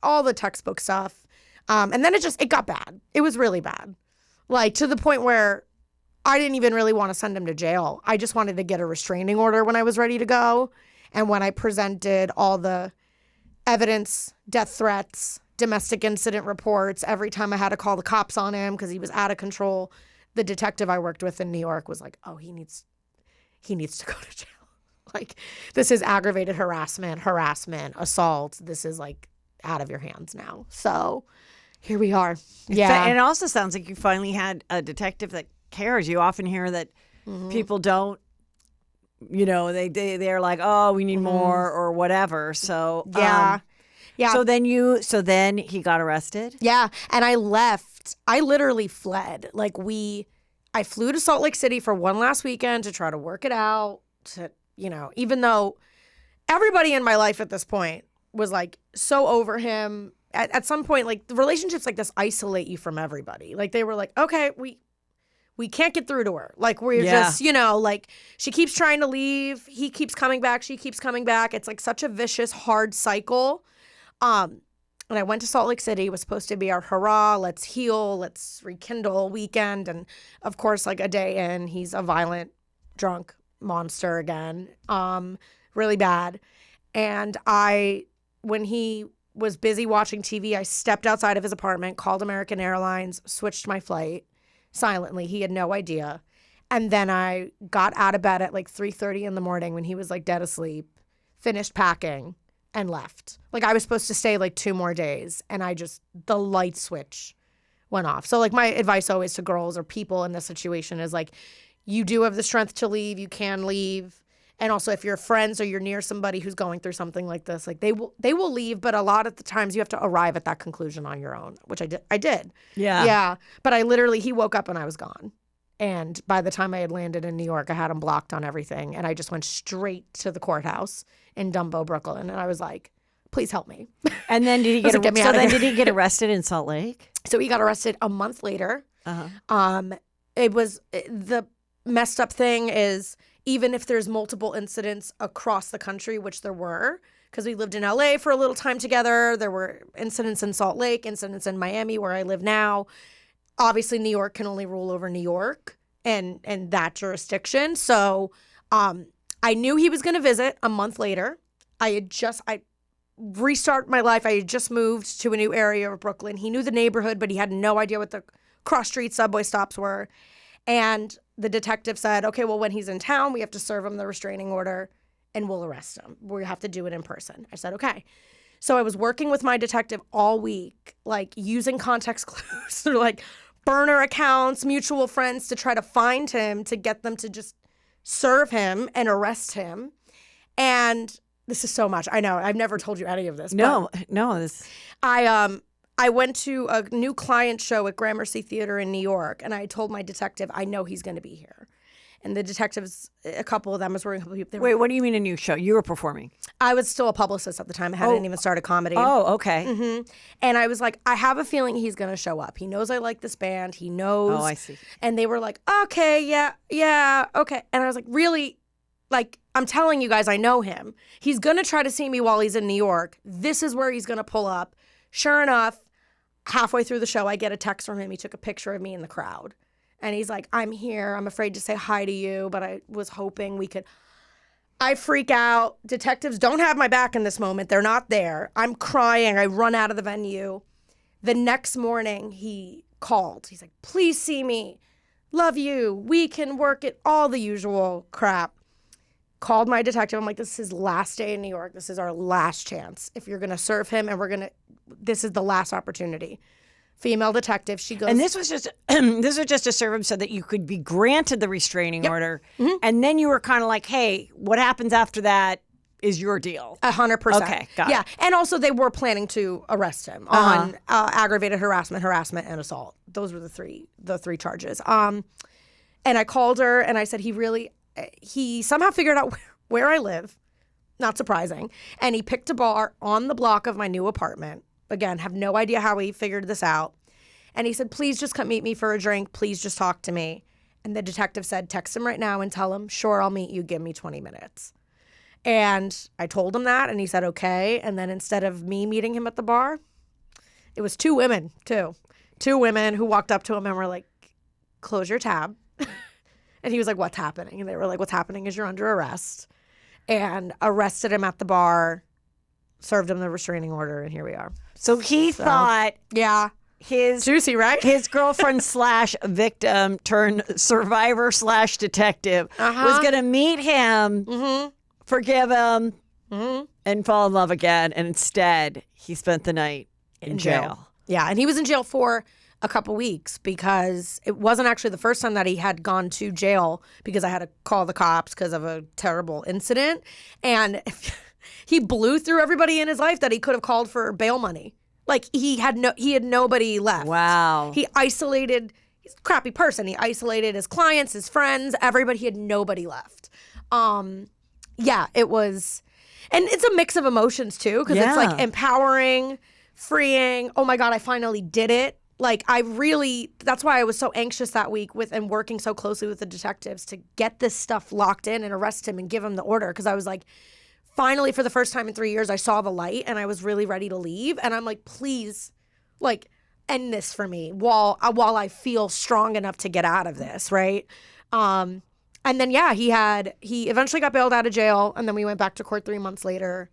All the textbook stuff. And then it got bad. It was really bad. Like, to the point where I didn't even really want to send him to jail. I just wanted to get a restraining order when I was ready to go. And when I presented all the evidence, death threats, domestic incident reports, every time I had to call the cops on him because he was out of control, the detective I worked with in New York was like, oh, he needs to go to jail. Like, this is aggravated harassment, assault. This is like out of your hands now. So here we are. Yeah. And it also sounds like you finally had a detective that cares. You often hear that people don't, they're like, oh, we need more or whatever. So yeah. So then he got arrested? Yeah. And I left. I literally fled. Like, I flew to Salt Lake City for one last weekend to try to work it out. Even though everybody in my life at this point was like so over him. At some point, like, the relationships like this isolate you from everybody. Like, they were like, okay, we can't get through to her. Like, we're just, like, she keeps trying to leave. He keeps coming back. She keeps coming back. It's like such a vicious, hard cycle. And I went to Salt Lake City. It was supposed to be our hurrah, let's heal, let's rekindle weekend. And of course, like, a day in, he's a violent, drunk monster again. Really bad. And when he was busy watching TV, I stepped outside of his apartment, called American Airlines, switched my flight silently. He had no idea. And then I got out of bed at like 3:30 in the morning when he was like dead asleep, finished packing, and left. Like, I was supposed to stay like 2 more days, and the light switch went off. So, like, my advice always to girls or people in this situation is, like, you do have the strength to leave. You can leave. And also, if you're friends or you're near somebody who's going through something like this, like, they will leave. But a lot of the times you have to arrive at that conclusion on your own, which I did. Yeah. Yeah. But he woke up and I was gone. And by the time I had landed in New York, I had him blocked on everything. And I just went straight to the courthouse in Dumbo, Brooklyn. And I was like, please help me. And then did he get arrested in Salt Lake? So he got arrested a month later. It was the messed up thing is, even if there's multiple incidents across the country, which there were, because we lived in LA for a little time together, there were incidents in Salt Lake, incidents in Miami, where I live now. Obviously, New York can only rule over New York and that jurisdiction. So I knew he was going to visit a month later. I restart my life. I had just moved to a new area of Brooklyn. He knew the neighborhood, but he had no idea what the cross-street subway stops were. And the detective said, okay, well, when he's in town, we have to serve him the restraining order and we'll arrest him. We have to do it in person. I said, okay. So I was working with my detective all week, like, using context clues through, like, burner accounts, mutual friends, to try to find him, to get them to just serve him and arrest him. And this is so much. I know. I've never told you any of this. No. I went to a new client show at Gramercy Theater in New York, and I told my detective, I know he's going to be here. And the detectives, a couple of them, was working. Wait, what do you mean a new show? You were performing? I was still a publicist at the time. I hadn't even started comedy. Oh, okay. Mm-hmm. And I was like, I have a feeling he's going to show up. He knows I like this band. He knows. Oh, I see. And they were like, okay, yeah, okay. And I was like, really? Like, I'm telling you guys, I know him. He's going to try to see me while he's in New York. This is where he's going to pull up. Sure enough, halfway through the show, I get a text from him. He took a picture of me in the crowd. And he's like, I'm here. I'm afraid to say hi to you, but I was hoping we could. I freak out. Detectives don't have my back in this moment. They're not there. I'm crying. I run out of the venue. The next morning, he called. He's like, please see me. Love you. We can work it. All the usual crap. Called my detective. I'm like, this is his last day in New York. This is our last chance. If you're going to serve him, and this is the last opportunity. Female detective. She goes. And this was just to serve him so that you could be granted the restraining order. Mm-hmm. And then you were kind of like, hey, what happens after that is your deal. 100%. Okay, got it. Yeah. And also they were planning to arrest him on aggravated harassment, and assault. Those were the three charges. And I called her and I said, he somehow figured out where I live. Not surprising. And he picked a bar on the block of my new apartment. Again, have no idea how he figured this out. And he said, please just come meet me for a drink. Please just talk to me. And the detective said, text him right now and tell him, sure, I'll meet you. Give me 20 minutes. And I told him that, and he said, okay. And then instead of me meeting him at the bar, it was 2 women, too. 2 women who walked up to him and were like, close your tab. And he was like, what's happening? And they were like, what's happening is you're under arrest. And arrested him at the bar, served him the restraining order, and here we are. So he thought his juicy, right? His girlfriend / victim turned survivor / detective was going to meet him, forgive him, and fall in love again. And instead, he spent the night in jail. Yeah, and he was in jail for a couple weeks because it wasn't actually the first time that he had gone to jail because I had to call the cops because of a terrible incident. And he blew through everybody in his life that he could have called for bail money. Like he had nobody left. Wow. He isolated, he's a crappy person. He isolated his clients, his friends, everybody. He had nobody left. Yeah, it was, and it's a mix of emotions too because it's like empowering, freeing. Oh my God, I finally did it. Like that's why I was so anxious that week and working so closely with the detectives to get this stuff locked in and arrest him and give him the order. Because I was like, finally, for the first time in 3 years, I saw the light and I was really ready to leave. And I'm like, please, like, end this for me while I feel strong enough to get out of this, right? And then, he eventually got bailed out of jail. And then we went back to court 3 months later.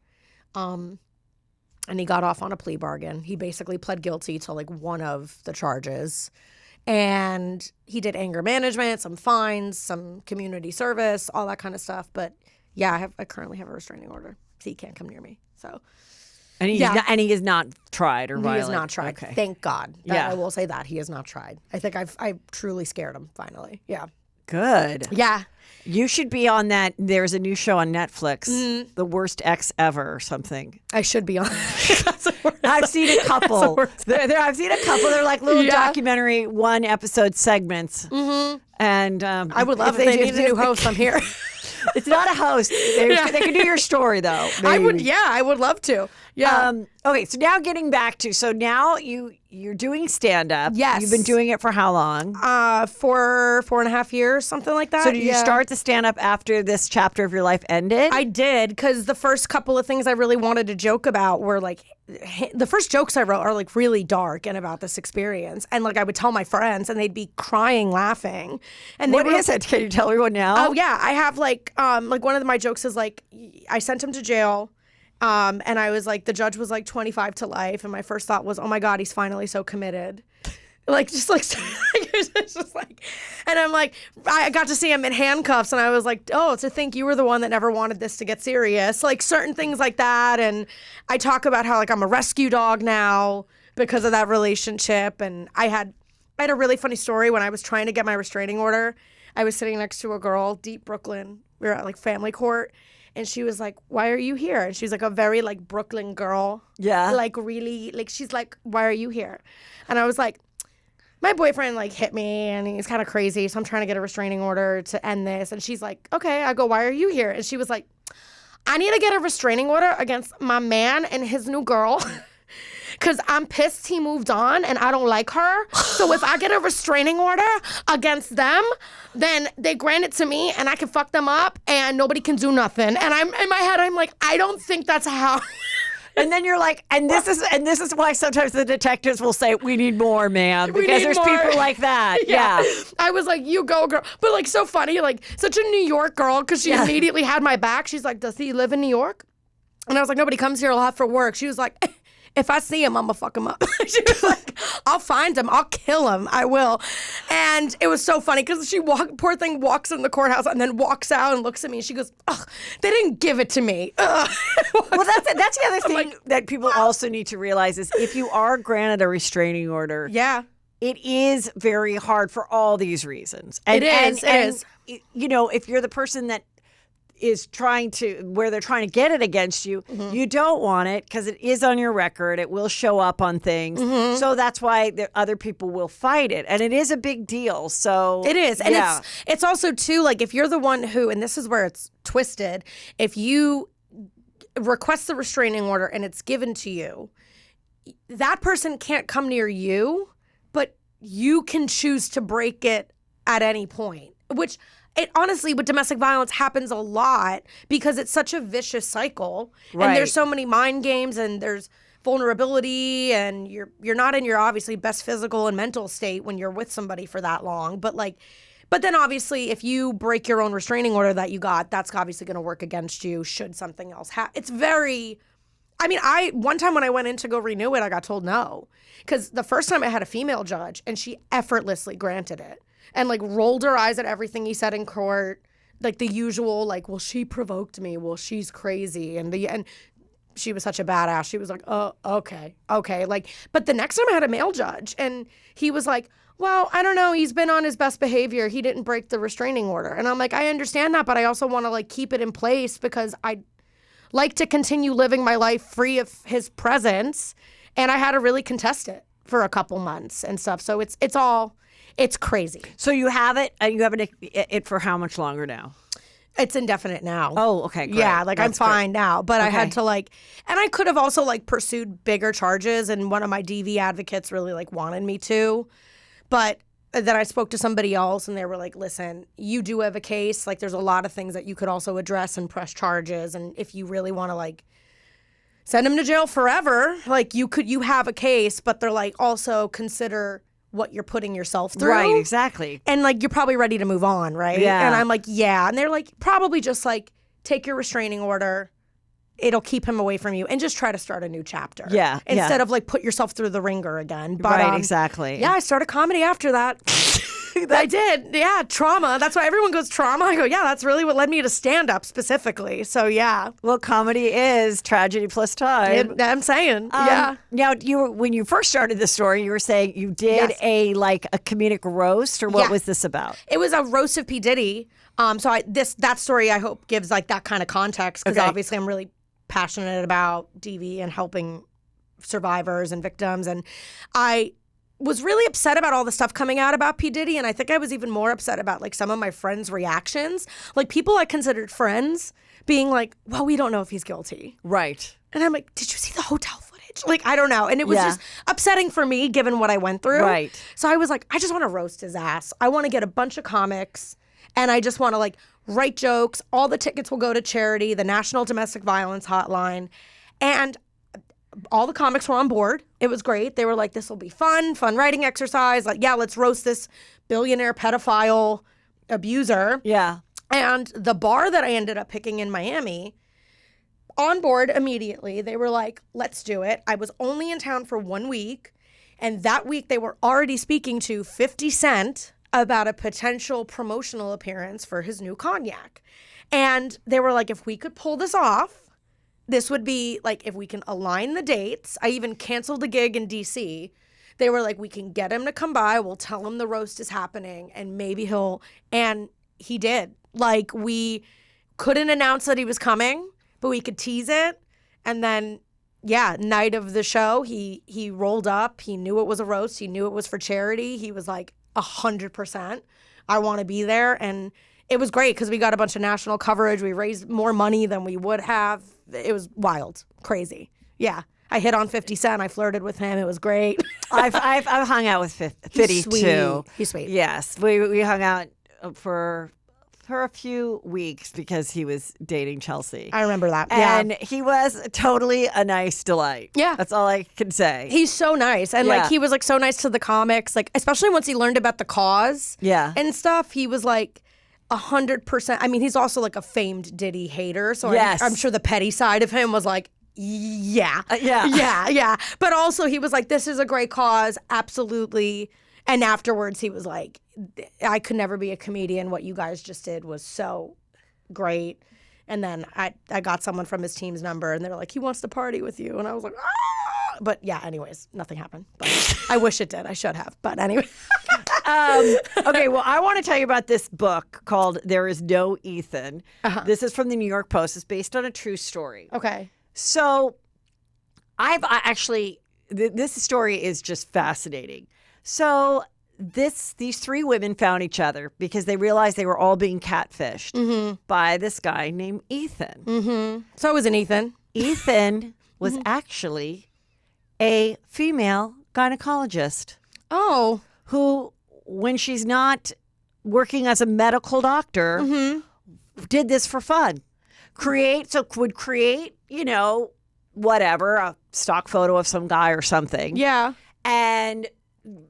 And he got off on a plea bargain. He basically pled guilty to like one of the charges. And he did anger management, some fines, some community service, all that kind of stuff. But yeah, I currently have a restraining order. So he can't come near me. So, and he is not tried or violent. He is not tried. Okay. Thank God. I will say that he is not tried. I think I've truly scared him finally. Yeah. Good. Yeah. You should be on that. There's a new show on Netflix, The Worst Ex Ever or something. I should be on. I've seen a couple. I've seen a couple. They're like little documentary 1-episode segments. And I would love if they need a new host. I'm here. It's not a host. They can do your story though. Maybe. I would love to. Yeah. Okay, so now getting back to now you're doing stand up. Yes. You've been doing it for how long? 4.5 years, something like that. So did you start the stand up after this chapter of your life ended? I did, because the first couple of things I really wanted to joke about were like the first jokes I wrote are like really dark and about this experience, and like I would tell my friends and they'd be crying laughing. And what is it? Can you tell everyone now? Oh yeah, I have like one of my jokes is like I sent him to jail. And I was like, the judge was like 25 to life. And my first thought was, oh my God, he's finally so committed. Like, just like, it's just like, and I'm like, I got to see him in handcuffs and I was like, oh, to think you were the one that never wanted this to get serious. Like certain things like that. And I talk about how like I'm a rescue dog now because of that relationship. And I had a really funny story when I was trying to get my restraining order. I was sitting next to a girl, deep Brooklyn. We were at like family court. And she was like, why are you here? And she's like a very like Brooklyn girl. Yeah. Like really, like she's like, why are you here? And I was like, my boyfriend like hit me and he's kind of crazy. So I'm trying to get a restraining order to end this. And she's like, okay. I go, why are you here? And she was like, I need to get a restraining order against my man and his new girl. Because I'm pissed he moved on and I don't like her. So if I get a restraining order against them, then they grant it to me and I can fuck them up and nobody can do nothing. And I'm in my head, I'm like, I don't think that's how. And then you're like, and this is why sometimes the detectives will say, we need more, ma'am. Because there's people like that. Yeah. I was like, you go, girl. But like so funny, like such a New York girl, because she immediately had my back. She's like, does he live in New York? And I was like, nobody comes here a lot for work. She was like, if I see him, I'm going to fuck him up. She was like, I'll find him. I'll kill him. I will. And it was so funny because poor thing walks in the courthouse and then walks out and looks at me. And she goes, ugh, they didn't give it to me. Ugh. Well, that's the other thing that people also need to realize is if you are granted a restraining order, it is very hard for all these reasons. And, it is. You know, if you're the person that is where they're trying to get it against you, you don't want it because it is on your record. It will show up on things. So that's why other people will fight it. And it is a big deal. So it is. And it's also too, like if you're the one who, and this is where it's twisted, if you request the restraining order and it's given to you, that person can't come near you, but you can choose to break it at any point, which it honestly with domestic violence happens a lot because it's such a vicious cycle. Right. And there's so many mind games and there's vulnerability and you're not in your obviously best physical and mental state when you're with somebody for that long. But then obviously if you break your own restraining order that you got, that's obviously going to work against you should something else happen. It's very, I mean, one time when I went in to go renew it, I got told no. Because the first time I had a female judge and she effortlessly granted it and like rolled her eyes at everything he said in court. Like the usual, like, well, she provoked me. Well, she's crazy. And she was such a badass. She was like, oh, okay. Like, but the next time I had a male judge and he was like, well, I don't know. He's been on his best behavior. He didn't break the restraining order. And I'm like, I understand that, but I also want to like keep it in place because I like to continue living my life free of his presence. And I had to really contest it for a couple months and stuff. So it's crazy. So you have it, and you have it for how much longer now? It's indefinite now. Oh, okay, great. Yeah, like That's I'm fine great. now. But I Okay. had to like, and I could have also like pursued bigger charges and one of my DV advocates really like wanted me to. But then I spoke to somebody else and they were like, listen, you do have a case. Like there's a lot of things that you could also address and press charges. And if you really want to like send him to jail forever, like you have a case, but they're like also consider what you're putting yourself through. Right, exactly. And like you're probably ready to move on, right? Yeah. And I'm like, yeah. And they're like, probably just like take your restraining order. It'll keep him away from you and just try to start a new chapter. Yeah. Instead of like put yourself through the ringer again. But, Right, exactly. Yeah, I started comedy after that. I did. Yeah, trauma. That's why everyone goes trauma. I go, yeah, that's really what led me to stand up specifically. So yeah. Well, comedy is tragedy plus time. I'm saying. Yeah. Now, when you first started the story, you were saying you did Yes. a comedic roast, or what Yeah. was this about? It was a roast of P. Diddy. So that story I hope gives like that kind of context because Okay. obviously I'm really passionate about DV and helping survivors and victims. And I was really upset about all the stuff coming out about P. Diddy. And I think I was even more upset about like some of my friends' reactions. Like people I considered friends being like, well, we don't know if he's guilty. Right. And I'm like, did you see the hotel footage? Like, I don't know. And it was Yeah. just upsetting for me given what I went through. Right. So I was like, I just want to roast his ass. I want to get a bunch of comics and I just want to like write jokes. All the tickets will go to charity, the National Domestic Violence Hotline. And all the comics were on board. It was great. They were like, this will be fun writing exercise. Like, yeah, let's roast this billionaire pedophile abuser. Yeah. And the bar that I ended up picking in Miami, on board immediately. They were like, let's do it. I was only in town for 1 week. And that week they were already speaking to 50 Cent about a potential promotional appearance for his new cognac. And they were like, if we could pull this off, this would be like, if we can align the dates. I even canceled the gig in DC. They were like, we can get him to come by. We'll tell him the roast is happening and maybe and he did. Like we couldn't announce that he was coming, but we could tease it. And then, yeah, night of the show, he rolled up. He knew it was a roast. He knew it was for charity. He was like 100%. I want to be there. And it was great because we got a bunch of national coverage. We raised more money than we would have. It was wild, crazy. Yeah. I hit on 50 Cent. I flirted with him. It was great. I've hung out with 50 sweet. too. He's sweet. Yes, we hung out for a few weeks because he was dating Chelsea. I remember that. And Yeah. he was totally a nice delight. Yeah. That's all I can say. He's so nice. And Yeah. like he was like so nice to the comics, like especially once he learned about the cause Yeah. and stuff. He was like 100%. I mean, he's also like a famed Diddy hater. So Yes. I'm sure the petty side of him was like, yeah. Yeah. Yeah. But also he was like, this is a great cause. Absolutely. And afterwards he was like, I could never be a comedian. What you guys just did was so great. And then I got someone from his team's number and they were like, he wants to party with you. And I was like, ah! But yeah, anyways, nothing happened. But I wish it did. I should have. But anyway. Okay, well, I want to tell you about this book called There Is No Ethan. This is from the New York Post. It's based on a true story. Okay. So I actually, this story is just fascinating. So these three women found each other because they realized they were all being catfished by this guy named Ethan. So it was an Ethan. Ethan was actually a female gynecologist Oh. who, when she's not working as a medical doctor, did this for fun. Would create, whatever, a stock photo of some guy or something. Yeah. And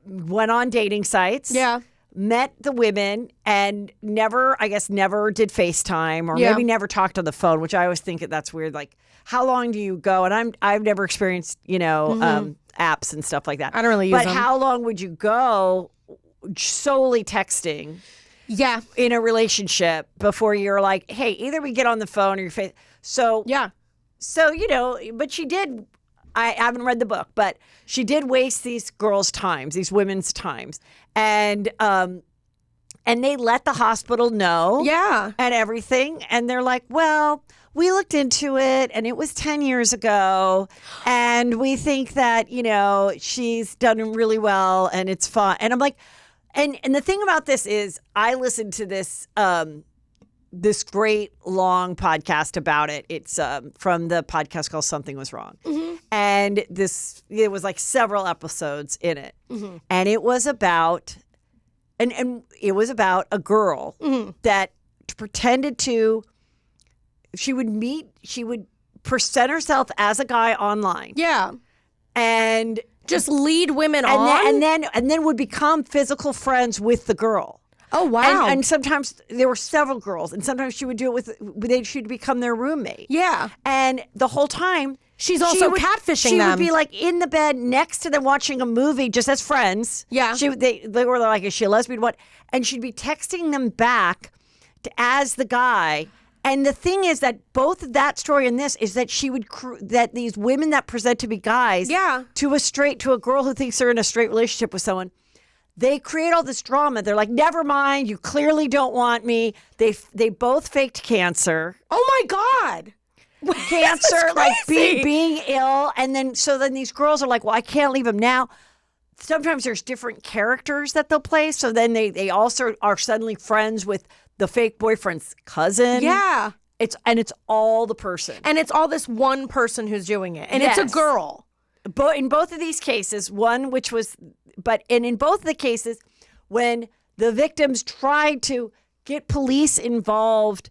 went on dating sites. Yeah. Met the women and never did FaceTime or maybe never talked on the phone, which I always think that's weird. Like, how long do you go? And I've never experienced, apps and stuff like that. I don't really use them. But how long would you go solely texting? Yeah. In a relationship before you're like, hey, either we get on the phone or your face. So, yeah. So, but she did, I haven't read the book, but she did waste these girls' times, these women's times. And they let the hospital know. Yeah. And everything. And they're like, well, we looked into it and it was 10 years ago. And we think that, she's done really well and it's fun. And I'm like, and the thing about this is I listened to this this great long podcast about it. It's from the podcast called Something Was Wrong. And it was like several episodes in it. And it was about and it was about a girl that pretended to she would present herself as a guy online. Yeah. And just lead women on? And then would become physical friends with the girl. Oh, wow. And sometimes there were several girls, and sometimes she would do it she'd become their roommate. Yeah. And the whole time, she's also catfishing them. She would be like in the bed next to them watching a movie just as friends. Yeah. They were like, is she a lesbian? What? And she'd be texting them back as the guy. And the thing is that both that story and this is that she would that these women that present to be guys to a girl who thinks they're in a straight relationship with someone, they create all this drama. They're like, never mind, you clearly don't want me. They both faked cancer. Oh my God. Cancer, like being ill. And then these girls are like, well, I can't leave him now. Sometimes there's different characters that they'll play. So then they also are suddenly friends with the fake boyfriend's cousin. Yeah. It's all the person. And it's all this one person who's doing it. And it's a girl. But in both of these cases, in both of the cases, when the victims tried to get police involved,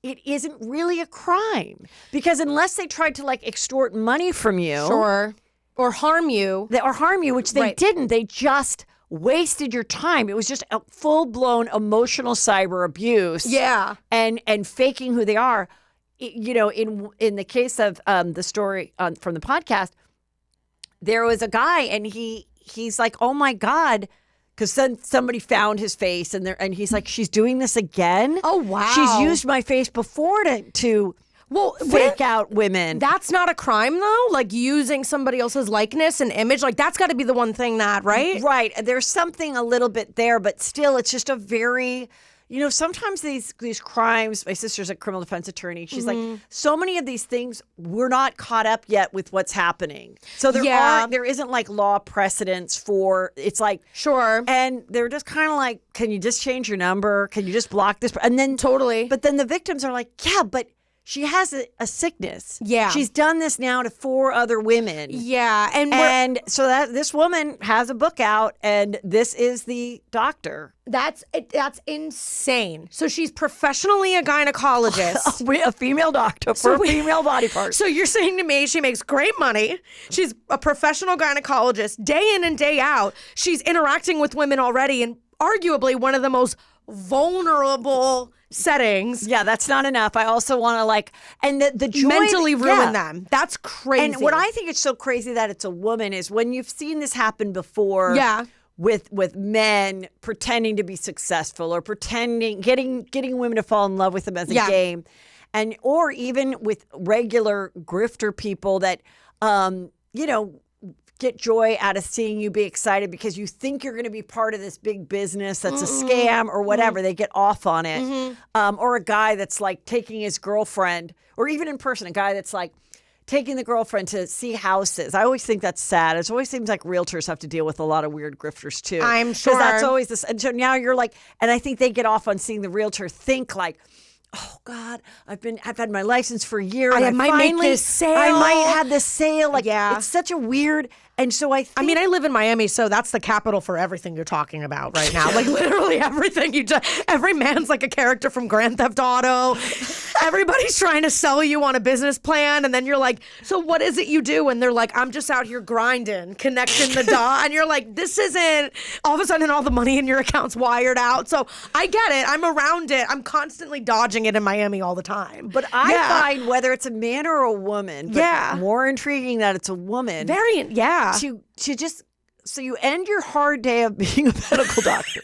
it isn't really a crime. Because unless they tried to extort money from you. Sure. Or harm you. Which they didn't. They just wasted your time. It was just a full-blown emotional cyber abuse. Yeah. And faking who they are. In the case of the story from the podcast, there was a guy and he's like, oh my God, because then somebody found his face and he's like, she's doing this again. Oh wow. She's used my face before to fake out women. That's not a crime though? Like using somebody else's likeness and image? Like that's got to be the one thing that, right? Right. There's something a little bit there, but still it's just a very, sometimes these crimes, my sister's a criminal defense attorney. She's like, so many of these things, we're not caught up yet with what's happening. So there isn't law precedence for, it's like. Sure. And they're just kind of like, can you just change your number? Can you just block this? And then. Totally. But then the victims are like, yeah, but she has a sickness. Yeah. She's done this now to 4 other women. Yeah. And so that this woman has a book out and this is the doctor. That's insane. So she's professionally a gynecologist. A female doctor for female body parts. So you're saying to me she makes great money. She's a professional gynecologist day in and day out. She's interacting with women already in arguably one of the most vulnerable settings. Yeah, that's not enough. I also want to and the joy mentally ruin them. That's crazy. And what I think is so crazy that it's a woman is when you've seen this happen before. Yeah. With men pretending to be successful or getting women to fall in love with them as a game, or even with regular grifter people that get joy out of seeing you be excited because you think you're going to be part of this big business that's a scam or whatever. They get off on it. Or a guy that's taking his girlfriend, or even in person, a guy that's taking the girlfriend to see houses. I always think that's sad. It always seems like realtors have to deal with a lot of weird grifters too. I'm sure. Because that's always this. And so now you're and I think they get off on seeing the realtor think oh God, I've had my license for a year. I and might make this sale. I might have this sale. Like, Yeah. it's such a weird. And so I think, I mean, I live in Miami, so that's the capital for everything you're talking about right now. Like literally everything every man's like a character from Grand Theft Auto. Everybody's trying to sell you on a business plan, and then you're like, so what is it you do? And they're like, I'm just out here grinding, connecting the dots. And you're like, this isn't, all of a sudden all the money in your account's wired out. So I get it. I'm around it. I'm constantly dodging it in Miami all the time. but I find whether it's a man or a woman, but more intriguing that it's a woman. To just, so you end your hard day of being a medical doctor,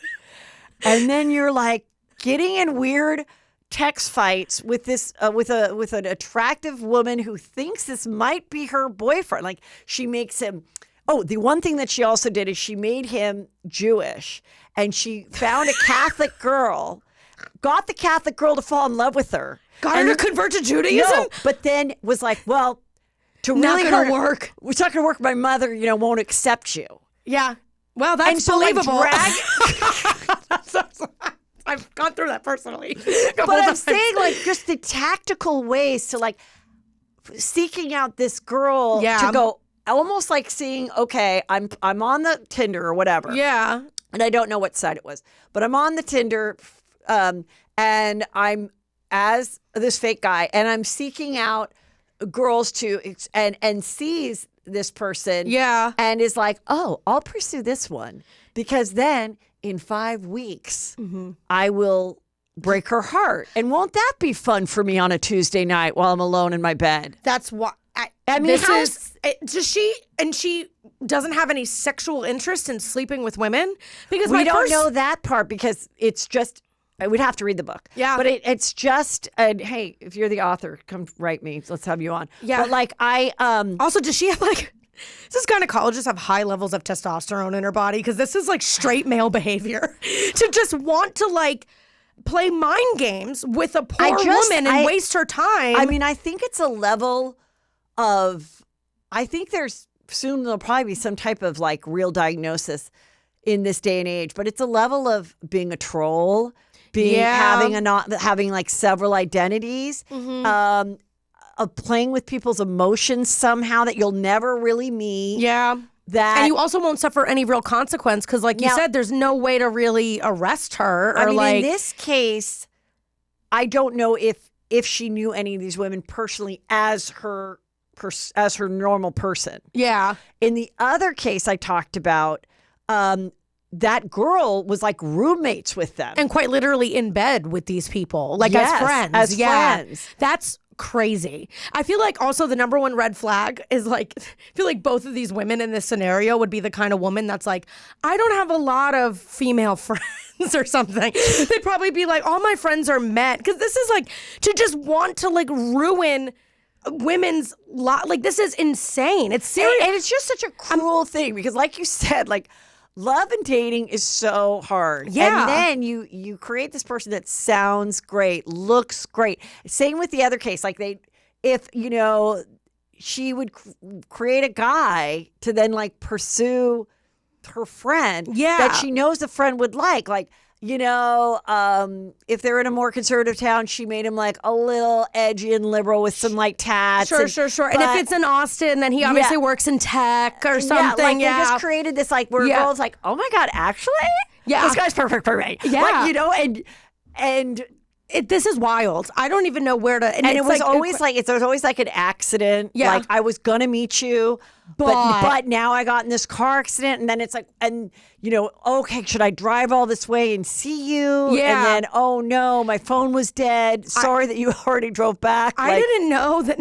and then you're like getting in weird text fights with this with an attractive woman who thinks this might be her boyfriend. Like, she makes him. Oh, the one thing that she also did is she made him Jewish, and she found a Catholic girl, got the Catholic girl to fall in love with her, Got her to convert to Judaism? No, but then was like, well, not gonna work. It's not gonna work. My mother, won't accept you. Yeah. Well, that's And so, like, believable. I've gone through that personally. But I'm saying, like, just the tactical ways to, like, seeking out this girl to go, almost like seeing, okay, I'm on the Tinder or whatever. Yeah. And I don't know what site it was, but I'm on the Tinder, and I'm as this fake guy, and I'm seeking out girls to and sees this person, and is like, oh, I'll pursue this one because then in 5 weeks I will break her heart, and won't that be fun for me on a Tuesday night while I'm alone in my bed? That's what I mean. Does she doesn't have any sexual interest in sleeping with women? Because we don't know that part because it's just. We'd have to read the book. Yeah. But it's just, hey, if you're the author, come write me. Let's have you on. Yeah. But like also, does she have like, does gynecologists have high levels of testosterone in her body? Because this is like straight male behavior to just want to like play mind games with a poor woman and waste her time. I mean, I think it's a level of, I think there'll probably be some type of like real diagnosis in this day and age, but it's a level of being a troll. Having like several identities, of playing with people's emotions somehow that you'll never really meet. Yeah. And you also won't suffer any real consequence because, like you said, there's no way to really arrest her. Or in this case, I don't know if she knew any of these women personally as her normal person. Yeah. In the other case I talked about, that girl was like roommates with them. And quite literally in bed with these people, like as friends. Friends. That's crazy. I feel like also the number one red flag is like, I feel like both of these women in this scenario would be the kind of woman that's like, I don't have a lot of female friends or something. They'd probably be like, all my friends are men. Because this is like, to just want to like ruin women's like, this is insane. It's serious. And it's just such a cruel thing because like you said, like, love and dating is so hard. Yeah. And then you create this person that sounds great, looks great. Same with the other case. Like she would create a guy to then like pursue her friend that she knows the friend would like. Like, if they're in a more conservative town, she made him like a little edgy and liberal with some like tats. Sure. And if it's in Austin, then he obviously works in tech or something. They just created this like where girls like, oh my God, actually? Yeah. This guy's perfect for me. Yeah. Like, and this is wild. I don't even know where to. And it was always like there's always like an accident. Yeah. Like I was gonna meet you, but now I got in this car accident, and then it's like, okay, should I drive all this way and see you? Yeah. And then, oh no, my phone was dead. Sorry that you already drove back. I didn't know that.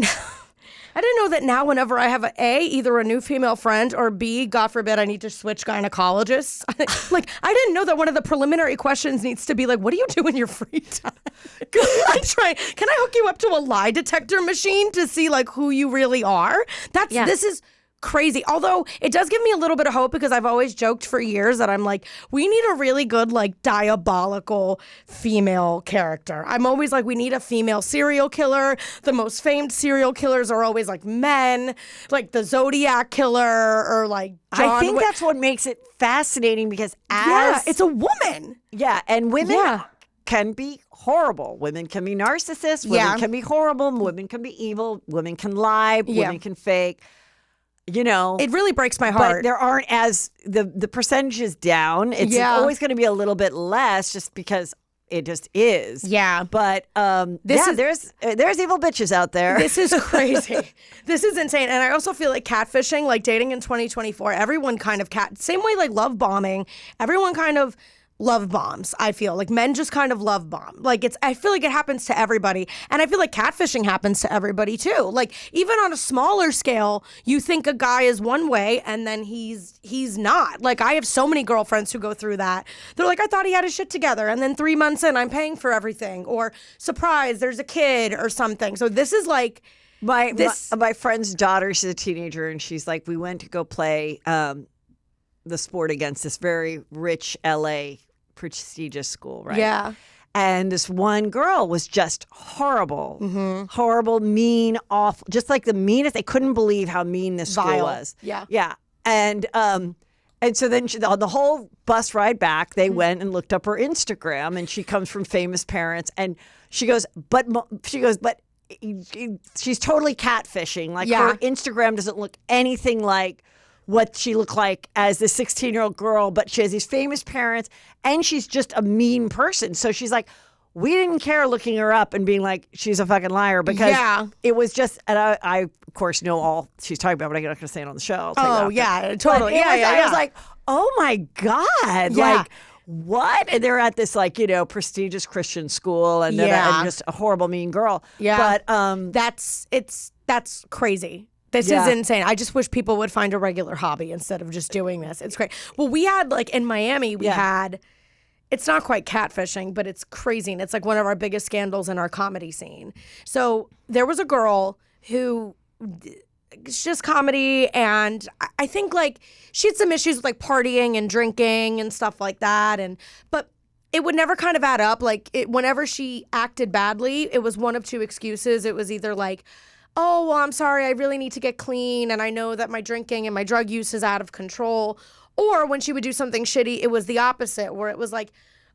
I didn't know that now whenever I have either a new female friend or B, God forbid, I need to switch gynecologists. Like, I didn't know that one of the preliminary questions needs to be like, what do you do in your free time? I'm trying. Can I hook you up to a lie detector machine to see like who you really are? This is crazy. Although it does give me a little bit of hope because I've always joked for years that I'm like, we need a really good, like, diabolical female character. I'm always like, we need a female serial killer. The most famed serial killers are always like men, like the Zodiac killer or like John I think that's what makes it fascinating because it's a woman. Yeah, and women can be horrible. Women can be narcissists. Women can be horrible. Women can be evil. Women can lie. Women can fake. You know, it really breaks my heart. But there aren't as the percentage is down. It's always going to be a little bit less, just because it just is. Yeah. But there's evil bitches out there. This is crazy. This is insane. And I also feel like catfishing, like dating in 2024, everyone kind of same way like love bombing, everyone kind of love bombs. I feel like men just kind of love bomb. Like I feel like it happens to everybody. And I feel like catfishing happens to everybody too. Like even on a smaller scale, you think a guy is one way and then he's not. Like I have so many girlfriends who go through that. They're like, I thought he had his shit together. And then 3 months in, I'm paying for everything. Or surprise, there's a kid or something. So this is like, my friend's daughter, she's a teenager, and she's like, we went to go play the sport against this very rich LA prestigious school, right? Yeah. And this one girl was just horrible, horrible, mean, awful, just like the meanest. They couldn't believe how mean this school was. Yeah. Yeah. And so then on the whole bus ride back, they went and looked up her Instagram, and she comes from famous parents, and she goes, but she's totally catfishing. Like her Instagram doesn't look anything like what she looked like as the 16-year-old girl, but she has these famous parents, and she's just a mean person. So she's like, we didn't care looking her up and being like, she's a fucking liar, because it was just, and I of course know all she's talking about, but I'm not going to say it on the show. Oh yeah, totally. I was like, oh my God. Yeah. Like, what? And they're at this like, prestigious Christian school, and and just a horrible, mean girl. Yeah. But that's crazy. This is insane. I just wish people would find a regular hobby instead of just doing this. It's great. Well, we had like in Miami, we had, it's not quite catfishing, but it's crazy. And it's like one of our biggest scandals in our comedy scene. So there was a girl who, it's just comedy, and I think like she had some issues with like partying and drinking and stuff like that. But it would never kind of add up. Like whenever she acted badly, it was one of two excuses. It was either like, oh, well, I'm sorry, I really need to get clean, and I know that my drinking and my drug use is out of control. Or when she would do something shitty, it was the opposite, where it was like,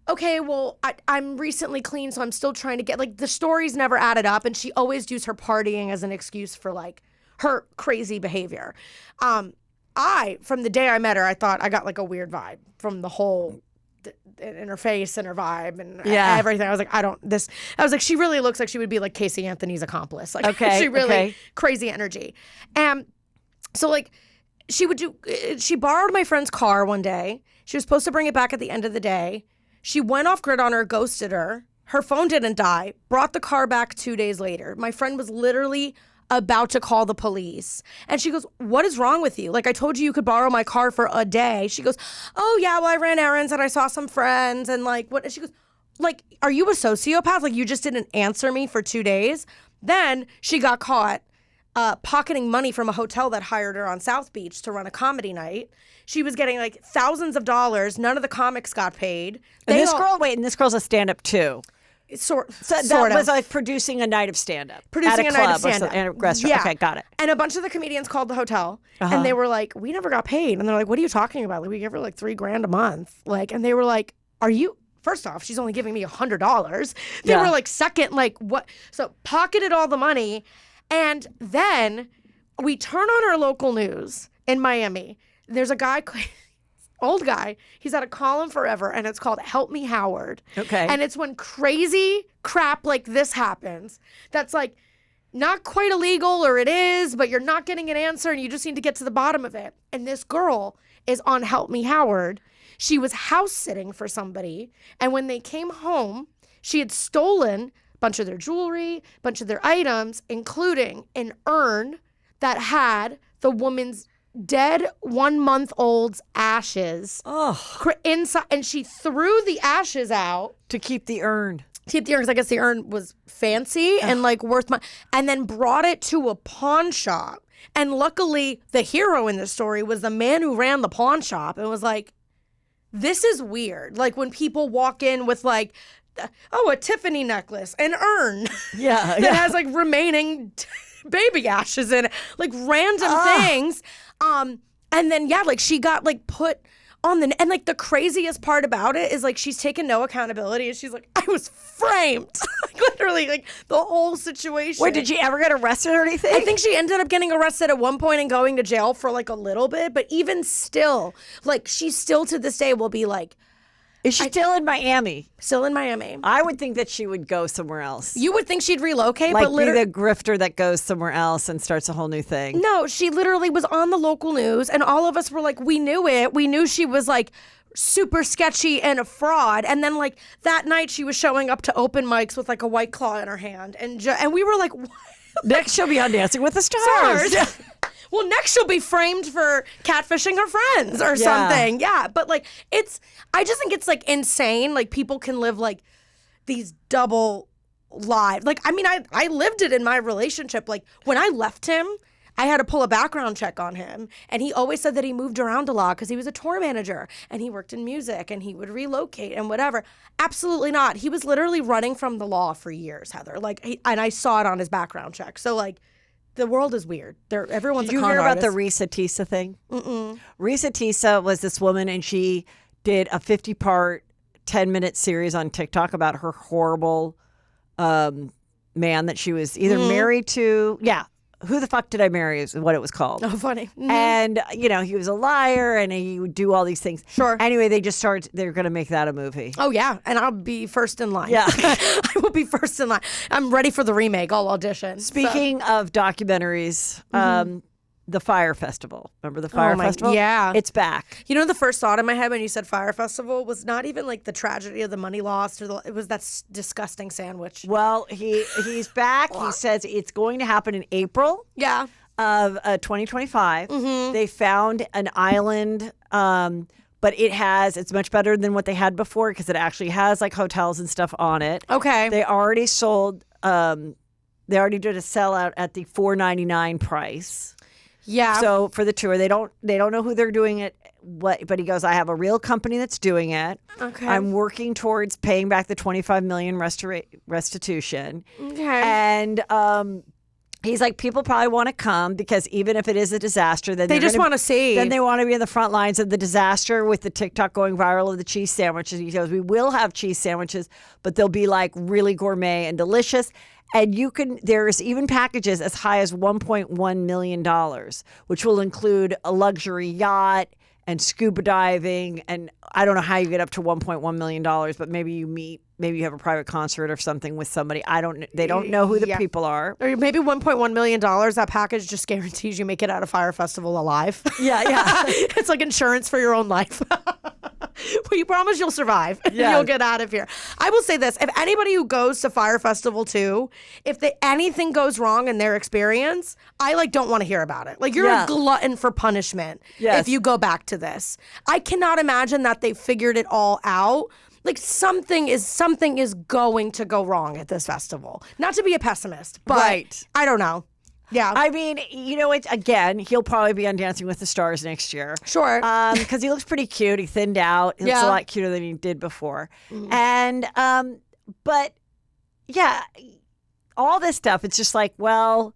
okay, well, I'm recently clean, so I'm still trying to get, like, the stories never added up, and she always used her partying as an excuse for, like, her crazy behavior. From the day I met her, I thought I got, like, a weird vibe from the whole in her face and her vibe and everything. I was like, she really looks like she would be like Casey Anthony's accomplice. Like, she really crazy energy. And so like she borrowed my friend's car one day. She was supposed to bring it back at the end of the day. She went off grid on her, ghosted her. Her phone didn't die, brought the car back 2 days later. My friend was literally about to call the police. And she goes, what is wrong with you? Like, I told you could borrow my car for a day. She goes, oh yeah, well, I ran errands and I saw some friends and like, what? And she goes, like, are you a sociopath? Like, you just didn't answer me for 2 days. Then she got caught pocketing money from a hotel that hired her on South Beach to run a comedy night. She was getting like thousands of dollars. None of the comics got paid. And this girl's a stand-up too. Sort was like producing a night of stand-up. Producing at a night club of stand-up. At a restaurant. Yeah. Okay, got it. And a bunch of the comedians called the hotel, and they were like, we never got paid. And they're like, what are you talking about? Like, we give her like $3,000 a month. Like, and they were like, are you... First off, she's only giving me $100. They were like, second, like, what? So pocketed all the money. And then we turn on our local news in Miami. There's a guy... old guy. He's had a column forever, and it's called Help Me Howard. Okay. And it's when crazy crap like this happens that's like not quite illegal, or it is, but you're not getting an answer and you just need to get to the bottom of it. And this girl is on Help Me Howard. She was house sitting for somebody, and when they came home, she had stolen a bunch of their jewelry, a bunch of their items, including an urn that had the woman's dead 1-month-old's ashes inside, and she threw the ashes out to keep the urn. Because I guess the urn was fancy and like worth money, and then brought it to a pawn shop. And luckily, the hero in this story was the man who ran the pawn shop, and was like, "This is weird." Like when people walk in with like, a Tiffany necklace, an urn, that has like remaining baby ashes in it, like random things. And then, like she got like put and like the craziest part about it is like she's taken no accountability and she's like, I was framed. Like literally like the whole situation. Wait, did she ever get arrested or anything? I think she ended up getting arrested at one point and going to jail for like a little bit, but even still, like she still to this day will be like, is she still in Miami? Still in Miami. I would think that she would go somewhere else. You would think she'd relocate, Like but be the grifter that goes somewhere else and starts a whole new thing. No, she literally was on the local news and all of us were like, we knew it. We knew she was like super sketchy and a fraud. And then like that night she was showing up to open mics with like a White Claw in her hand. And we were like, what? Next she'll be on Dancing with the Stars. Well, next she'll be framed for catfishing her friends or something. Yeah, but like I just think it's like insane. Like people can live like these double lives. Like, I mean, I lived it in my relationship. Like when I left him, I had to pull a background check on him. And he always said that he moved around a lot because he was a tour manager and he worked in music and he would relocate and whatever. Absolutely not. He was literally running from the law for years, Heather. Like, and I saw it on his background check. So like, the world is weird. Everyone's a con artist. Did you hear about the artist. Risa Tisa thing? Mm-mm. Risa Tisa was this woman, and she did a 50-part, 10-minute series on TikTok about her horrible man that she was either married to. Yeah. Who the fuck did I marry is what it was called. Oh, funny. Mm-hmm. And, you know, he was a liar and he would do all these things. Sure. Anyway, they're going to make that a movie. Oh, yeah. And I'll be first in line. Yeah. I will be first in line. I'm ready for the remake. I'll audition. Speaking of documentaries, the Fyre Festival. Remember the Fyre Festival? Yeah. It's back. You know, the first thought in my head when you said Fyre Festival was not even like the tragedy of the money lost it was that disgusting sandwich. Well, he's back. He says it's going to happen in April. Yeah. Of 2025. They found an island, but it's much better than what they had before because it actually has like hotels and stuff on it. Okay. They already sold. They already did a sellout at the $4.99 price. Yeah. So for the tour, they don't know who they're doing it. But he goes, I have a real company that's doing it. Okay. I'm working towards paying back the $25 million restitution. Okay. And he's like, people probably want to come because even if it is a disaster, then they just want to see. Then they want to be in the front lines of the disaster with the TikTok going viral of the cheese sandwiches. He goes, we will have cheese sandwiches, but they'll be like really gourmet and delicious. And there's even packages as high as $1.1 million, which will include a luxury yacht and scuba diving. And I don't know how you get up to $1.1 million, but maybe you have a private concert or something with somebody. They don't know who the people are. Or maybe $1.1 million, that package just guarantees you make it out of Fyre Festival alive. Yeah. It's like insurance for your own life. Well, you promise you'll survive. Yeah. You'll get out of here. I will say this. If anybody who goes to Fyre Festival too, if anything goes wrong in their experience, I don't want to hear about it. Like, you're a glutton for punishment if you go back to this. I cannot imagine that they figured it all out. Like, something is going to go wrong at this festival. Not to be a pessimist, but right. I don't know. Yeah. I mean, he'll probably be on Dancing with the Stars next year. Sure. Because he looks pretty cute. He thinned out. He looks a lot cuter than he did before. Mm-hmm. And, but yeah, all this stuff, it's just like, well,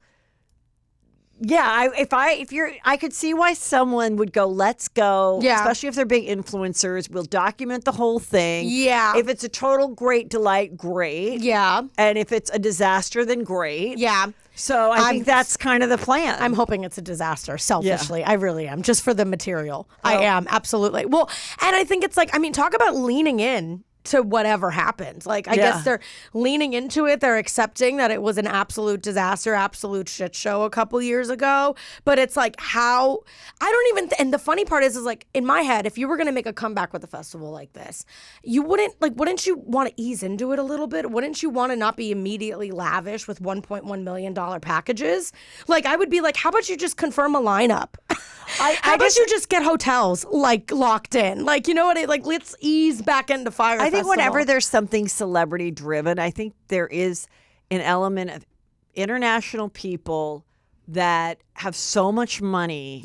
yeah, I could see why someone would go, let's go. Yeah. Especially if they're big influencers. We'll document the whole thing. Yeah. If it's a total great delight, great. Yeah. And if it's a disaster, then great. Yeah. So I think that's kind of the plan. I'm hoping it's a disaster, selfishly. Yeah. I really am, just for the material. I am, absolutely. Well, and I think it's talk about leaning in to whatever happened. I guess they're leaning into it. They're accepting that it was an absolute disaster, absolute shit show a couple years ago. But it's how, I don't even, and the funny part is in my head, if you were going to make a comeback with a festival like this, you wouldn't you want to ease into it a little bit? Wouldn't you want to not be immediately lavish with $1.1 million packages? I would be how about you just confirm a lineup? How about you just get hotels locked in? You know what? Let's ease back into Fyre Festival. I think whenever there's something celebrity driven, I think there is an element of international people that have so much money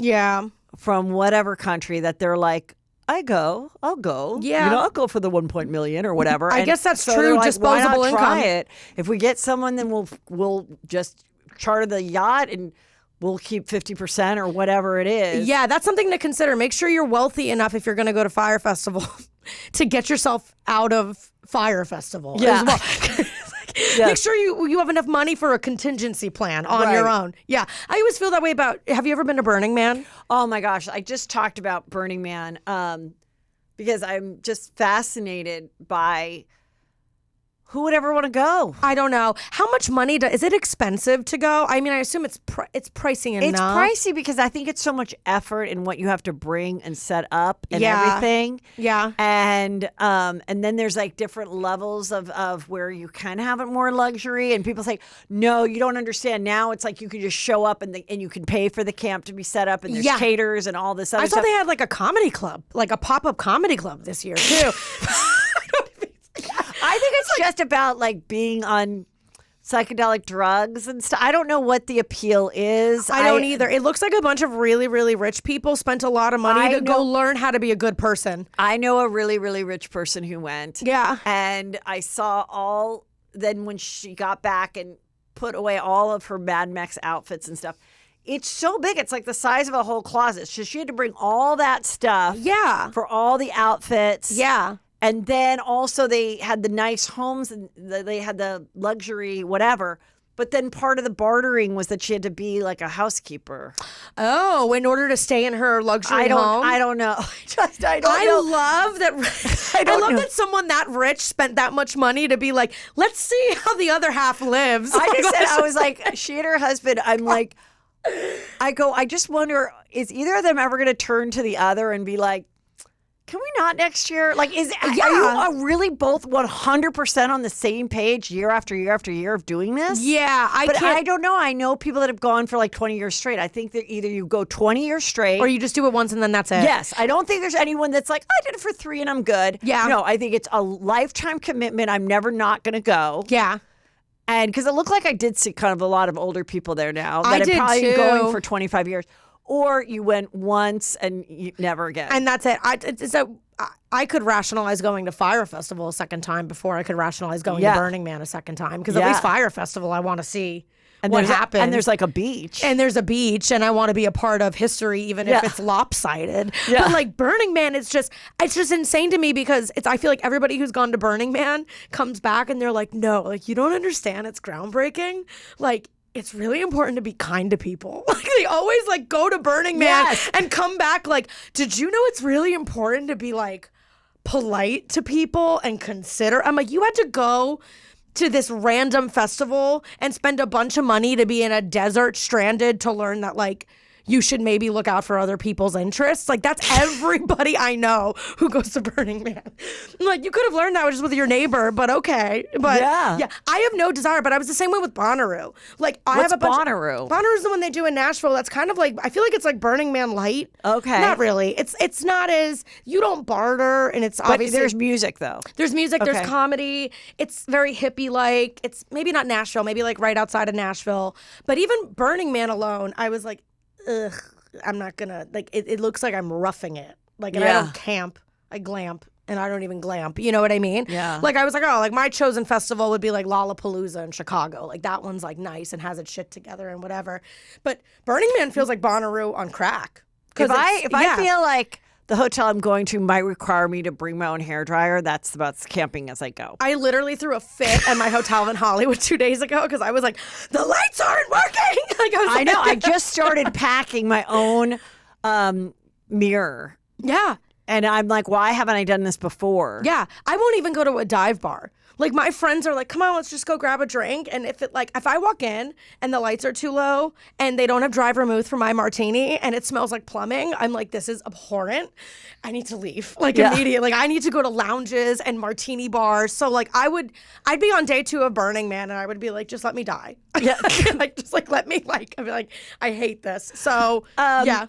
from whatever country that they're I'll go. Yeah. I'll go for the 1 million or whatever. I guess that's true. Disposable why not income. try it? If we get someone, then we'll just charter the yacht and we'll keep 50% or whatever it is. Yeah, that's something to consider. Make sure you're wealthy enough if you're going to go to Fyre Festival to get yourself out of Fyre Festival as well. Yes. Make sure you have enough money for a contingency plan on your own. Yeah. I always feel that way about, have you ever been to Burning Man? Oh my gosh. I just talked about Burning Man because I'm just fascinated by who would ever want to go. I don't know. How much money is it expensive to go? I mean, I assume it's pricey enough. It's pricey because I think it's so much effort in what you have to bring and set up and everything. Yeah. And then there's like different levels of where you can have it more luxury, and people say, no, you don't understand. Now it's like you can just show up and you can pay for the camp to be set up, and there's caterers and all this other stuff. I saw they had like a comedy club, like a pop-up comedy club this year too. I think it's just about like being on psychedelic drugs and stuff. I don't know what the appeal is. I don't either. It looks like a bunch of really, really rich people spent a lot of money to go learn how to be a good person. I know a really, really rich person who went. Yeah. And I saw then when she got back and put away all of her Mad Max outfits and stuff, it's so big. It's like the size of a whole closet. So she had to bring all that stuff. Yeah. For all the outfits. Yeah. And then also they had the nice homes and they had the luxury whatever. But then part of the bartering was that she had to be like a housekeeper. Oh, in order to stay in her luxury home? I don't know. I don't know. I love that. I love that someone that rich spent that much money to be like, let's see how the other half lives. I was like, she and her husband, I'm like, I just wonder, is either of them ever going to turn to the other and be like, can we not next year? Like, are you really both 100% on the same page year after year after year of doing this? Yeah, I don't know. I know people that have gone for like 20 years straight. I think that either you go 20 years straight. Or you just do it once and then that's it. Yes. I don't think there's anyone that's like, I did it for 3 and I'm good. Yeah. No, I think it's a lifetime commitment. I'm never not going to go. Yeah. And because it looked like I did see kind of a lot of older people there now I that have did probably too. been going for 25 years. Or you went once and you never again. And that's it. I could rationalize going to Fyre Festival a second time before I could rationalize going to Burning Man a second time. Because at least Fyre Festival, I want to see what happened. And there's like a beach. And there's a beach, and I want to be a part of history, even if it's lopsided. Yeah. But like Burning Man, it's just insane to me because I feel like everybody who's gone to Burning Man comes back and they're like, no, like you don't understand. It's groundbreaking. Like, it's really important to be kind to people. Like they always like go to Burning Man and come back like, did you know it's really important to be like polite to people and consider? I'm like, you had to go to this random festival and spend a bunch of money to be in a desert stranded to learn that like you should maybe look out for other people's interests. Like that's everybody I know who goes to Burning Man. Like you could have learned that just with your neighbor, but okay. But yeah, I have no desire, but I was the same way with Bonnaroo. Like I have a bunch Bonnaroo? Bonnaroo's the one they do in Nashville. That's kind of like, I feel like it's like Burning Man light. Okay. Not really. It's not as, you don't barter and it's obviously. But there's music though. There's music, there's comedy. It's very hippie-like. It's maybe not Nashville, maybe like right outside of Nashville. But even Burning Man alone, I was like, ugh, I'm not gonna, like, it looks like I'm roughing it. Like, and I don't camp, I glamp, and I don't even glamp. You know what I mean? Yeah. Like, I was like, oh, like, my chosen festival would be like Lollapalooza in Chicago. Like, that one's like nice and has its shit together and whatever. But Burning Man feels like Bonnaroo on crack. If I feel like the hotel I'm going to might require me to bring my own hairdryer, that's about as camping as I go. I literally threw a fit at my hotel in Hollywood 2 days ago because I was like, the lights aren't working. Like, I know. I just started packing my own mirror. Yeah. And I'm like, why haven't I done this before? Yeah. I won't even go to a dive bar. Like my friends are like, come on, let's just go grab a drink. And if I walk in and the lights are too low and they don't have dry vermouth for my martini and it smells like plumbing, I'm like, this is abhorrent. I need to leave immediately. Like I need to go to lounges and martini bars. So like I'd be on day 2 of Burning Man and I would be like, just let me die. Yeah. Like just like let me like, I'd be like, I hate this. So yeah.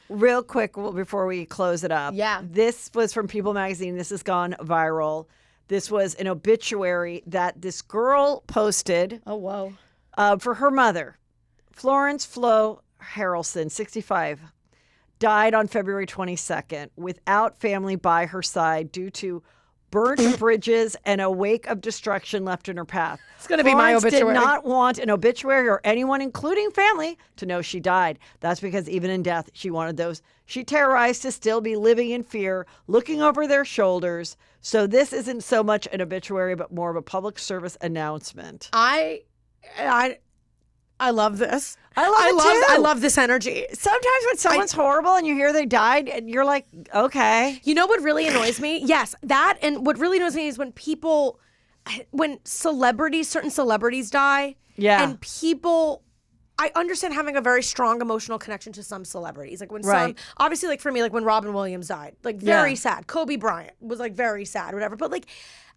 Real quick before we close it up. Yeah. This was from People Magazine. This has gone viral. This was an obituary that this girl posted. Oh, whoa. For her mother. Florence Flo Harrelson, 65, died on February 22nd without family by her side due to burnt bridges, and a wake of destruction left in her path. It's going to be my obituary. Did not want an obituary or anyone, including family, to know she died. That's because even in death, she wanted those she terrorized to still be living in fear, looking over their shoulders. So this isn't so much an obituary, but more of a public service announcement. I love this. I love this energy. Sometimes when someone's horrible and you hear they died, and you're like, okay. You know what really annoys me? Yes, that. And what really annoys me is when certain celebrities die. Yeah. And people, I understand having a very strong emotional connection to some celebrities. Like when some, obviously like for me, like when Robin Williams died, like very sad. Kobe Bryant was like very sad, whatever. But like,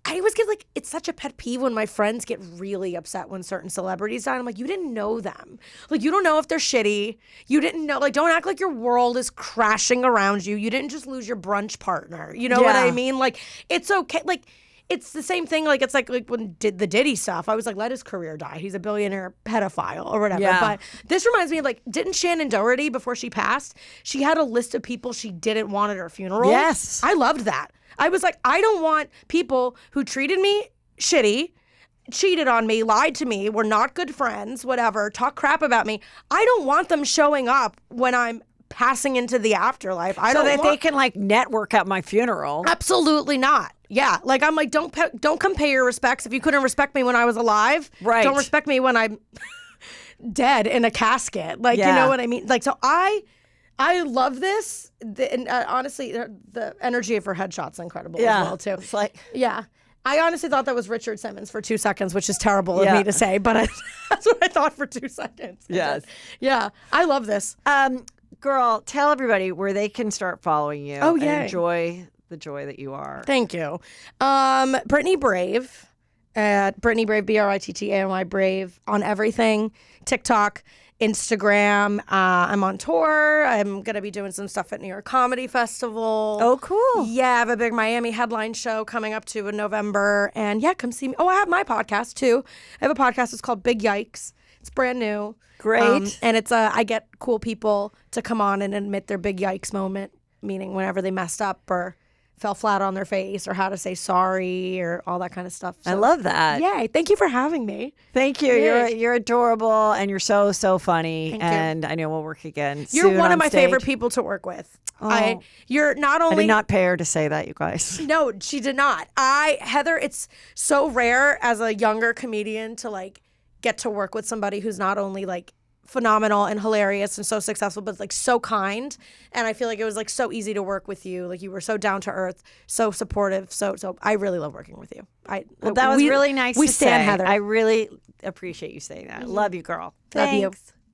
I always get like, it's such a pet peeve when my friends get really upset when certain celebrities die. I'm like, you didn't know them. Like, you don't know if they're shitty. You didn't know, like, don't act like your world is crashing around you. You didn't just lose your brunch partner. You know what I mean? Like, it's okay. Like, it's the same thing. Like, it's like when did the Diddy stuff. I was like, let his career die. He's a billionaire pedophile or whatever. Yeah. But this reminds me of like, didn't Shannon Doherty, before she passed, she had a list of people she didn't want at her funeral? Yes. I loved that. I was like, I don't want people who treated me shitty, cheated on me, lied to me, were not good friends, whatever, talk crap about me. I don't want them showing up when I'm passing into the afterlife. They can like network at my funeral. Absolutely not. Yeah. Like, I'm like, don't compare your respects. If you couldn't respect me when I was alive, don't respect me when I'm dead in a casket. Like, you know what I mean? Like, so I love this. And honestly, the energy of her headshot's incredible as well, too. It's like, I honestly thought that was Richard Simmons for 2 seconds, which is terrible of me to say, but that's what I thought for 2 seconds. Yes. Yeah. I love this. Girl, tell everybody where they can start following you. Oh, yeah. And enjoy the joy that you are. Thank you. Brittany Brave at Brittany Brave, BRITTANY Brave on everything. TikTok, Instagram. I'm on tour. I'm going to be doing some stuff at New York Comedy Festival. Oh, cool. Yeah, I have a big Miami headline show coming up too in November. And yeah, come see me. Oh, I have my podcast too. I have a podcast. It's called Big Yikes. It's brand new. Great. And it's I get cool people to come on and admit their big yikes moment, meaning whenever they messed up or fell flat on their face or how to say sorry or all that kind of stuff. So, I love that. Yay. Thank you for having me. Thank you. Yay. You're adorable and you're so funny. Thank you. And I know we'll work again You're soon one on of my stage. favorite people to work with. Oh. You're not I only... did not pay her to say that, you guys. No, she did not. Heather, it's so rare as a younger comedian to like get to work with somebody who's not only like phenomenal and hilarious and so successful, but like so kind. And I feel like it was like so easy to work with you. Like you were so down to earth, so supportive. So I really love working with you. Well, that was really nice We to stand say. Heather. I really appreciate you saying that. Love you, girl. Love you. Thanks.